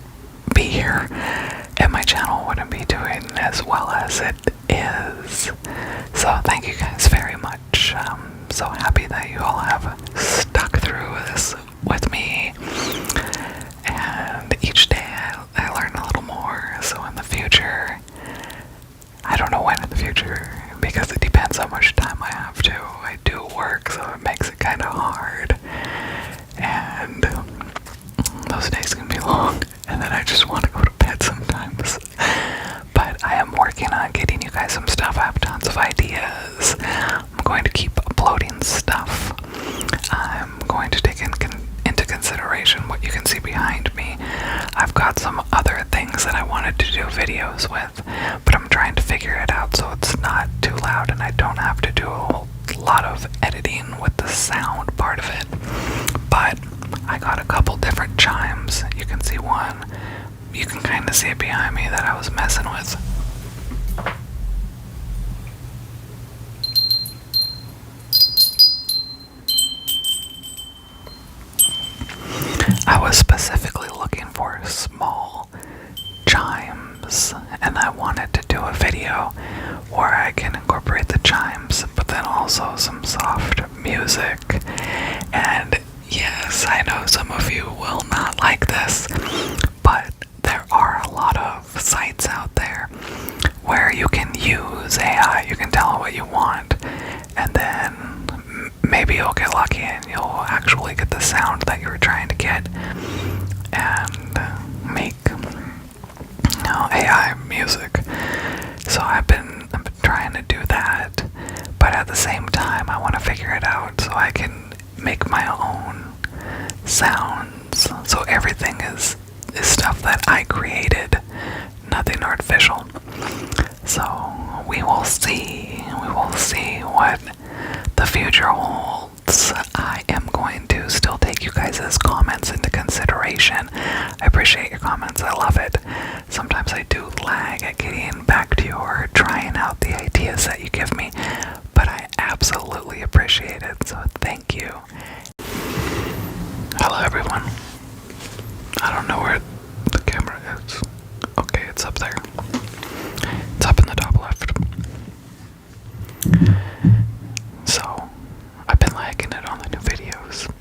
be here, and my channel wouldn't be doing as well as it is. So thank you guys very much. I'm so happy that you all have stuck through this with me, and each day I learn a little more. So in the future, I don't know when in the future, because it depends how much time I have to. I do work, so it makes it kind of hard, and those days can be long, and then I just want to go to bed sometimes. But I am working on getting you guys some stuff. I have tons of ideas. I'm going to keep uploading stuff. I'm going to take into consideration what you can see behind me. I've got some other things that I wanted to do videos with, but I'm trying to figure it out so it's not too loud and I don't have to do a whole lot of editing with the sound part of it. But I got a couple different chimes. You can see one. You can kind of see it behind me that I was messing with. I was specifically looking for small chimes, and I wanted to do a video where I can incorporate the chimes, but then also some soft music. And yes, I know some of you will not like this, but there are a lot of sites out there where you can use AI. You can tell it what you want, and then maybe you'll get lucky and you'll actually get the sound that you were trying to get, and make AI music. So I've been trying to do that, but at the same time I want to figure it out so I can make my own sounds. So everything is stuff that I created, nothing artificial. So we will see what the future holds. I am going to still take you guys' comments into consideration. I appreciate your comments. I love it. Sometimes I do lag at getting back to you or trying out the ideas that you give me, but I absolutely appreciate it. So thank you. Hello everyone. I don't know where the camera is. Okay, it's up there. It's up in the top left. So, I've been liking it on the new videos.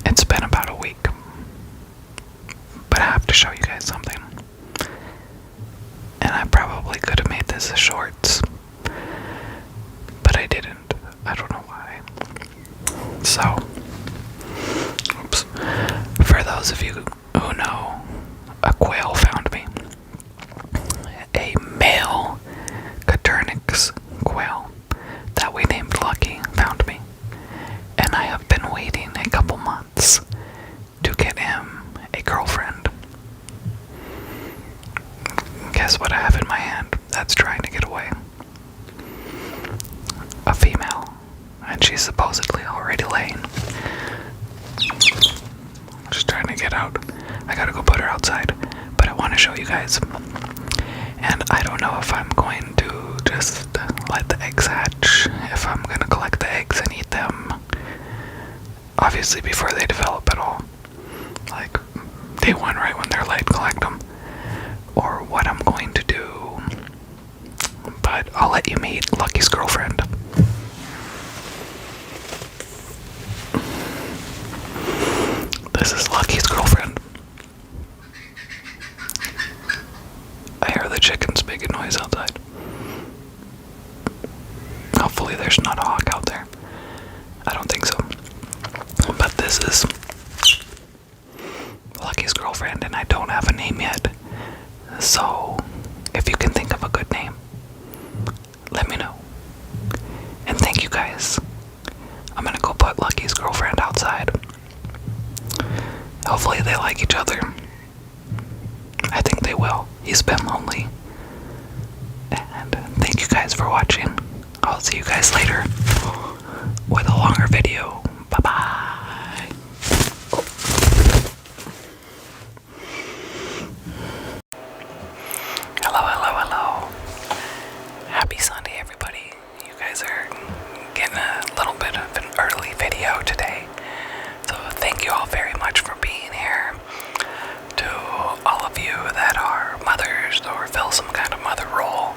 It's been about a week. But I have to show you guys something. And I probably could have made this a shorts, but I didn't. I don't know why. So, oops. For those of you who know, a quail found me. A male Caturnix quail that we named Lucky found me. And I have been waiting a couple months to get him a girlfriend. Guess what I have in my hand that's trying to get away? A female. And she's supposedly already laying. Just trying to get out. I gotta go put her outside. But I want to show you guys. And I don't know if I'm going to just let the eggs hatch, if I'm going to collect the eggs and eat them, obviously before they develop at all. Like, day one, right when they're laid, collect them. Or what I'm going to do. But I'll let you meet Lucky's girlfriend. This is Lucky's girlfriend. I hear the chickens making noise outside. Hopefully there's not a hawk out there. I don't think so. But this is Lucky's girlfriend, and I don't have a name yet So, if you can think of a good name, let me know. And thank you guys. I'm gonna go put Lucky's girlfriend outside. Hopefully they like each other. I think they will. He's been lonely. And thank you guys for watching. I'll see you guys later with a longer video. Bye-bye. Hello. Happy Sunday, everybody. You guys are getting a little bit of an early video today. So thank you all very much for being here. To all of you that are mothers or fill some kind of mother role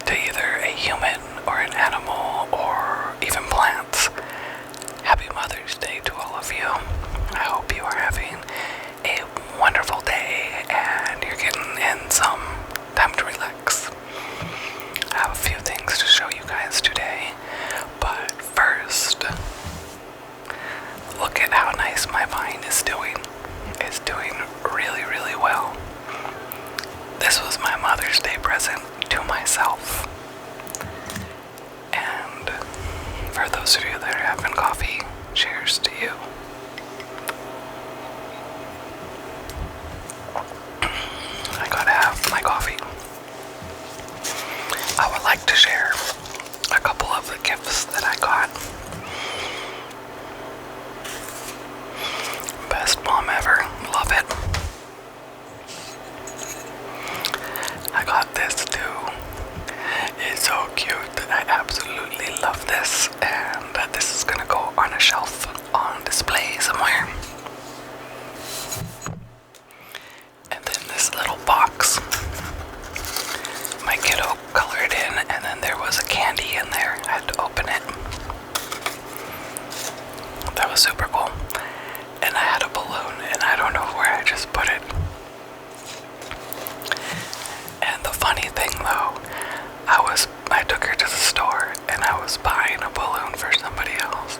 to either a human or an animal or even plants. Happy Mother's Day to all of you. I hope you are having a wonderful day and you're getting in some time to relax. I have a few things to show you guys today, but first, look at how nice my vine is doing. It's doing really, really well. This was my Mother's Day present to myself. And for those of you that are having coffee, cheers to you. I gotta have my coffee. I would like to share a couple of the gifts that I got. Best mom ever. Love it. I got this too. It's so cute. I absolutely love this. And this is gonna go on a shelf on display somewhere. And then this little box. My kiddo colored in, and then there was a candy in there. I had to open it. That was super cool. And I had a balloon, and I don't know where I just put it. And the funny thing though, I took her to the store, and I was buying a balloon for somebody else.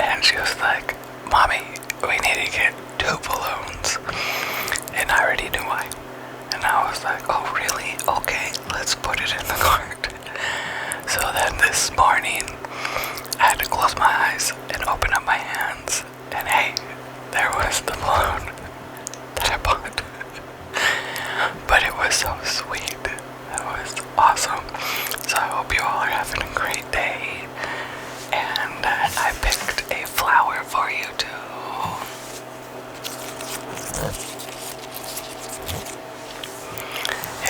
And she was like, "Mommy, we need to get 2 balloons." And I already knew why. And I was like, "Oh really? Okay, let's put it in the cart." So then this morning, I had to close my eyes and open up my hands. And hey, there was the balloon that I bought. But it was so sweet. That was awesome. So I hope you all are having a great day. And I picked a flower for you too.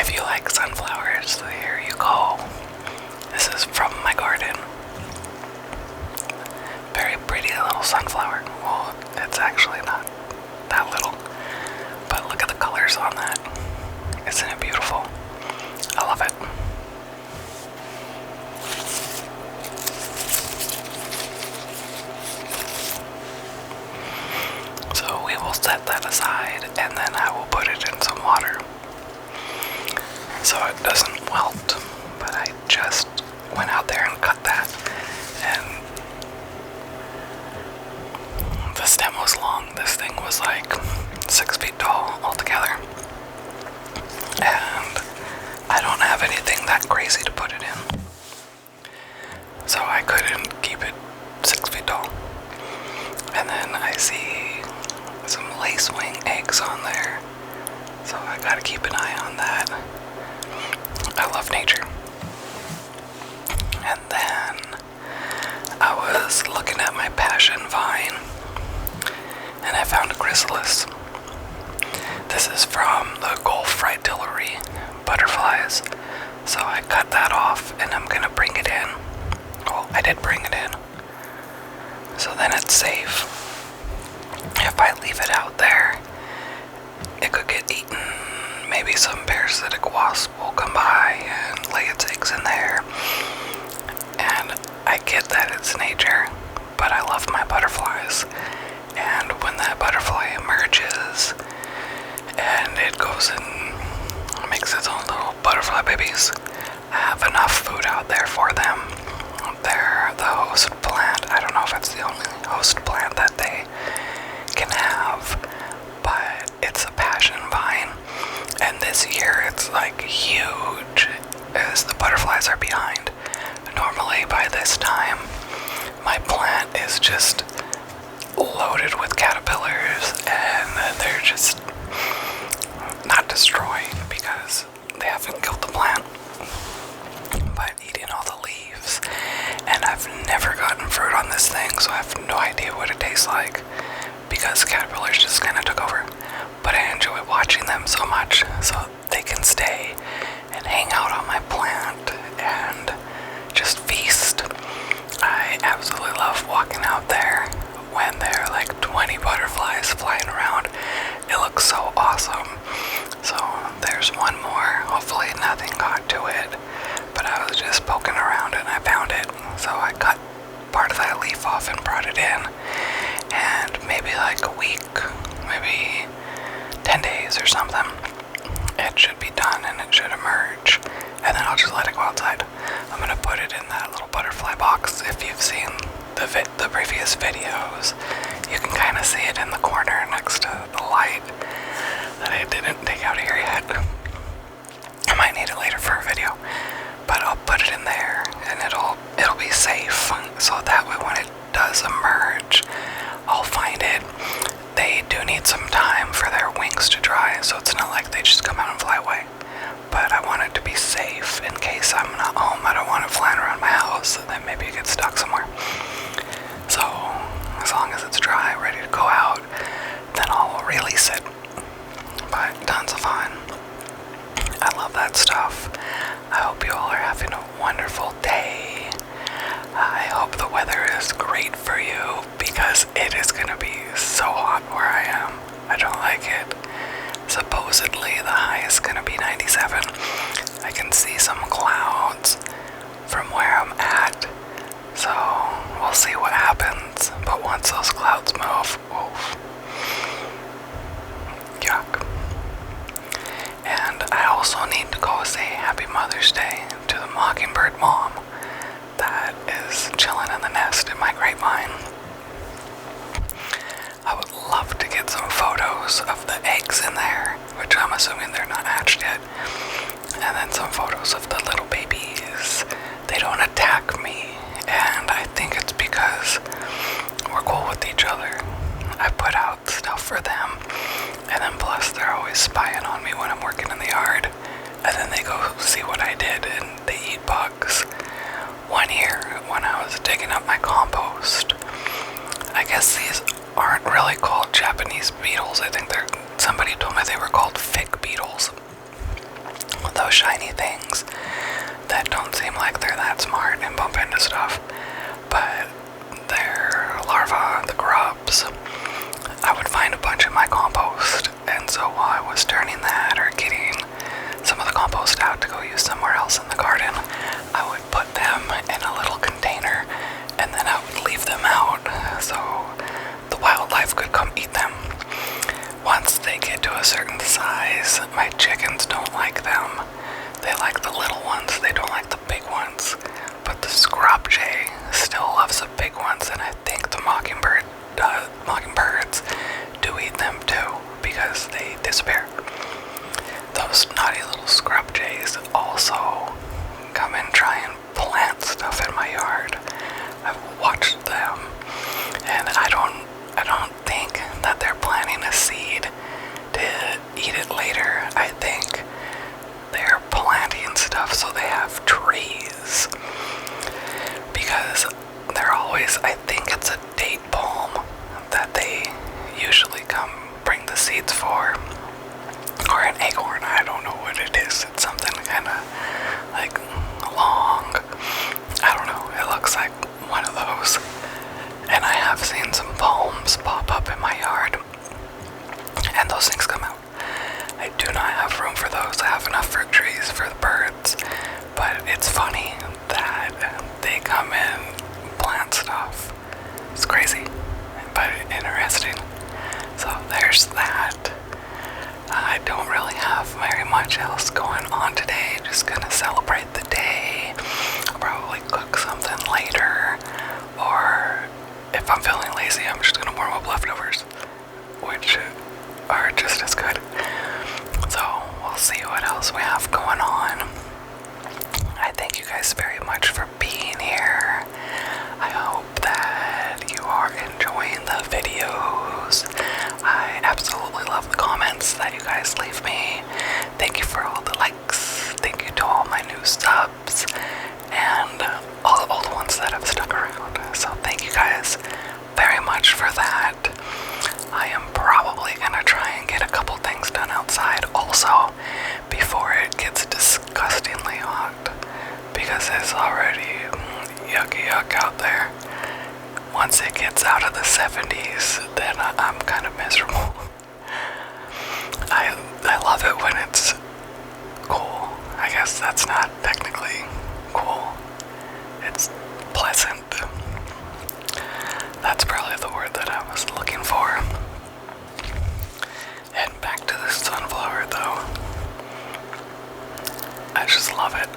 If you like sunflowers, here you go. This is from my garden. Very pretty little sunflower. Well, it's actually not that little. But look at the colors on that. Isn't it beautiful? I love it. So we will set that aside, and then I will put it in some water so it doesn't wilt. But I just went out there and cut that, and the stem was long. This thing was like 6 feet tall altogether, and I don't have anything that crazy to put it in, so I couldn't keep it 6 feet tall. And then I see some lacewing eggs on there, so I gotta keep an eye on that. I love nature. And then I was looking at my passion vine, and I found a chrysalis. This is from the Gulf Fritillary butterflies. So I cut that off, and I'm gonna bring it in. Well, I did bring it in. So then it's safe. If I leave it out there, it could get eaten. Maybe some parasitic wasp will come by and lay its eggs in there. And I get that it's nature, but I love my butterflies. And when that butterfly emerges and it goes and makes its own little butterfly babies, I have enough food out there for them. They're the host plant. I don't know if it's the only host plant that they can have, but it's a passion vine. And this year is like huge as the butterflies are behind. Normally by this time, my plant is just loaded with caterpillars and they're just not destroying because they haven't killed the plant, but eating all the leaves. And I've never gotten fruit on this thing, so I have no idea what it tastes like because caterpillars just kind of took over. But I enjoy watching them so much, so they can stay and hang out on my plant and just feast. I absolutely love walking out there when there are like 20 butterflies flying around. It looks so awesome. So there's one more. Hopefully nothing got to it, but I was just poking around and I found it. So I cut part of that leaf off and brought it in, and maybe like a week, maybe 10 days or something, it should be done and it should emerge, and then I'll just let it go outside. I'm gonna put it in that little butterfly box. If you've seen the previous videos, you can kind of see it in the corner next to the light that I didn't take out here yet. I might need it later for a video, but I'll put it in there and it'll be safe, so that way when it does emerge, I'll find it. They do need some time for their wings to dry, so it's not like they just come out and fly away. But I want it to be safe in case I'm not home. I don't want it flying around my house and then maybe it gets stuck somewhere. So as long as it's dry, ready to go out, then I'll release it. But tons of fun. I love that stuff. I hope you all are having a wonderful day. I hope the weather is great for you because it is going to be so hot where I am. I don't like it. Supposedly the high is going to be 97. I can see some clouds from where I'm at, so we'll see what happens. But once those clouds move, oof, yuck. And I also need to go say Happy Mother's Day to the mockingbird mom that is chilling in the nest in my grapevine. I would love to get some photos of the eggs in there, which I'm assuming they're not hatched yet, and then some photos of the little babies. They don't attack me, and I think it's because we're cool with each other. I put out stuff for them, and then plus they're always spying on me when I'm working in the yard, and then they go see what I did and they eat bugs. One year when I was digging up my compost, I guess these aren't really called Japanese beetles. I think somebody told me they were called fig beetles. Those shiny things that don't seem like they're that smart and bump into stuff, but they're larvae, the grubs. I would find a bunch in my compost, and so while I was turning that or getting some of the compost out to go use somewhere else in the garden, I would put them in a little container and then I would leave them out so the wildlife could come eat them. Once they get to a certain size, my chickens don't like them. They like the little ones, they don't like the big ones. But the scrub jay still loves the big ones, and I think the mockingbirds do eat them too because they disappear. Those naughty little scrub jays also come and try and plant stuff in my yard. I've watched them, and I don't think that they're planting a seed to eat it later. I think they're planting stuff so they have trees, because they're always, I think it's a date palm that they usually come bring the seeds for, or an acorn. I don't know what it is. It's something kind of like long. I don't know. It looks like one of those. And I have seen some palms pop up in my yard, and those things come out. I do not have room for those. I have enough fruit trees for the birds, but it's funny that they come and plant stuff. It's crazy, but interesting. So there's that. I don't really have very much else going on today. Just gonna celebrate the day. I'll probably cook something later, or if I'm feeling lazy, I'm just gonna warm up leftovers, which are just as good. So we'll see what else else we have going on. I thank you guys very much for being here. I hope that you are enjoying the videos. I absolutely love the comments that you guys leave me. Thank you for all the likes. Thank you to all my new subs and all the ones that have stuck around. So thank you guys very much for that. I am probably gonna try and get a couple things done outside also before it gets disgustingly hot, because it's already yucky out there. Once it gets out of the 70s, then I'm kind of miserable. I love it when it's cool. I guess that's not technically cool. It's pleasant. That's probably the word that I was looking for. And back to the sunflower though. I just love it.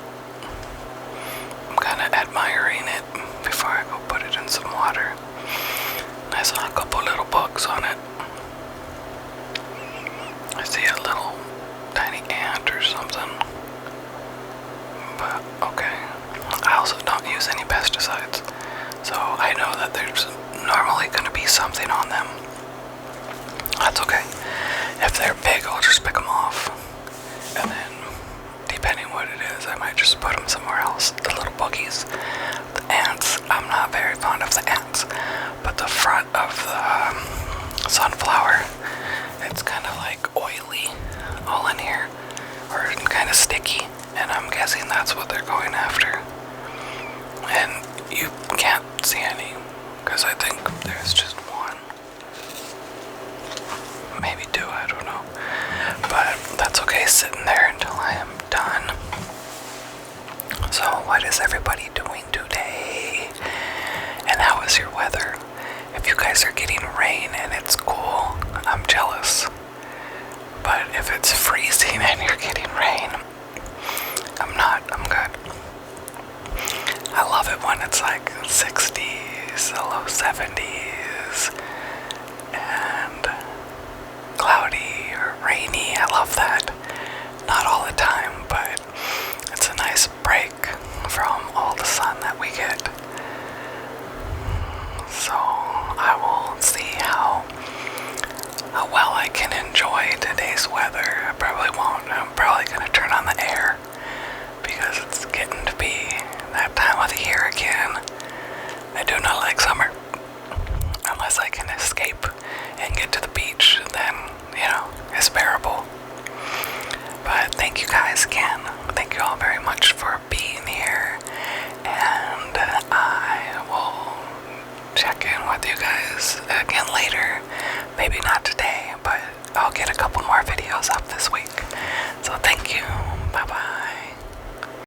I'm kind of admiring it before I go put it in some water. I saw a couple little bugs on it. I see a little tiny ant or something. But okay. I also don't use any pesticides, so I know that there's normally going to be something on them. That's okay. If they're big, I'll just pick them off, and then depending what it is, I might just put them somewhere else. The little buggies, the ants, I'm not very fond of the ants, but the front of the sunflower, it's kind of like oily all in here, or kind of sticky, and I'm guessing that's what they're going after. And you can't see any, because I think there's just one. Maybe two, I don't know. But that's okay, sitting there until I am done. So what is everybody doing today? And how is your weather? If you guys are getting rain and it's cool, I'm jealous. But if it's freezing and you're getting rain, I'm not. I'm good. I love it when it's like 60s, the low 70s, and cloudy or rainy. I love that. Not all the time, but it's a nice break from all the sun that we get. So I will see how well I can enjoy today's weather. I probably won't. I'm probably going to turn on the air because it's getting to be that time of the year again. I do not like summer. Unless I can escape and get to the beach, then, it's bearable. But thank you guys again. Thank you all very much for being here. And I will check in with you guys again later. Maybe not today, but I'll get a couple more videos up this week. So thank you. Bye-bye.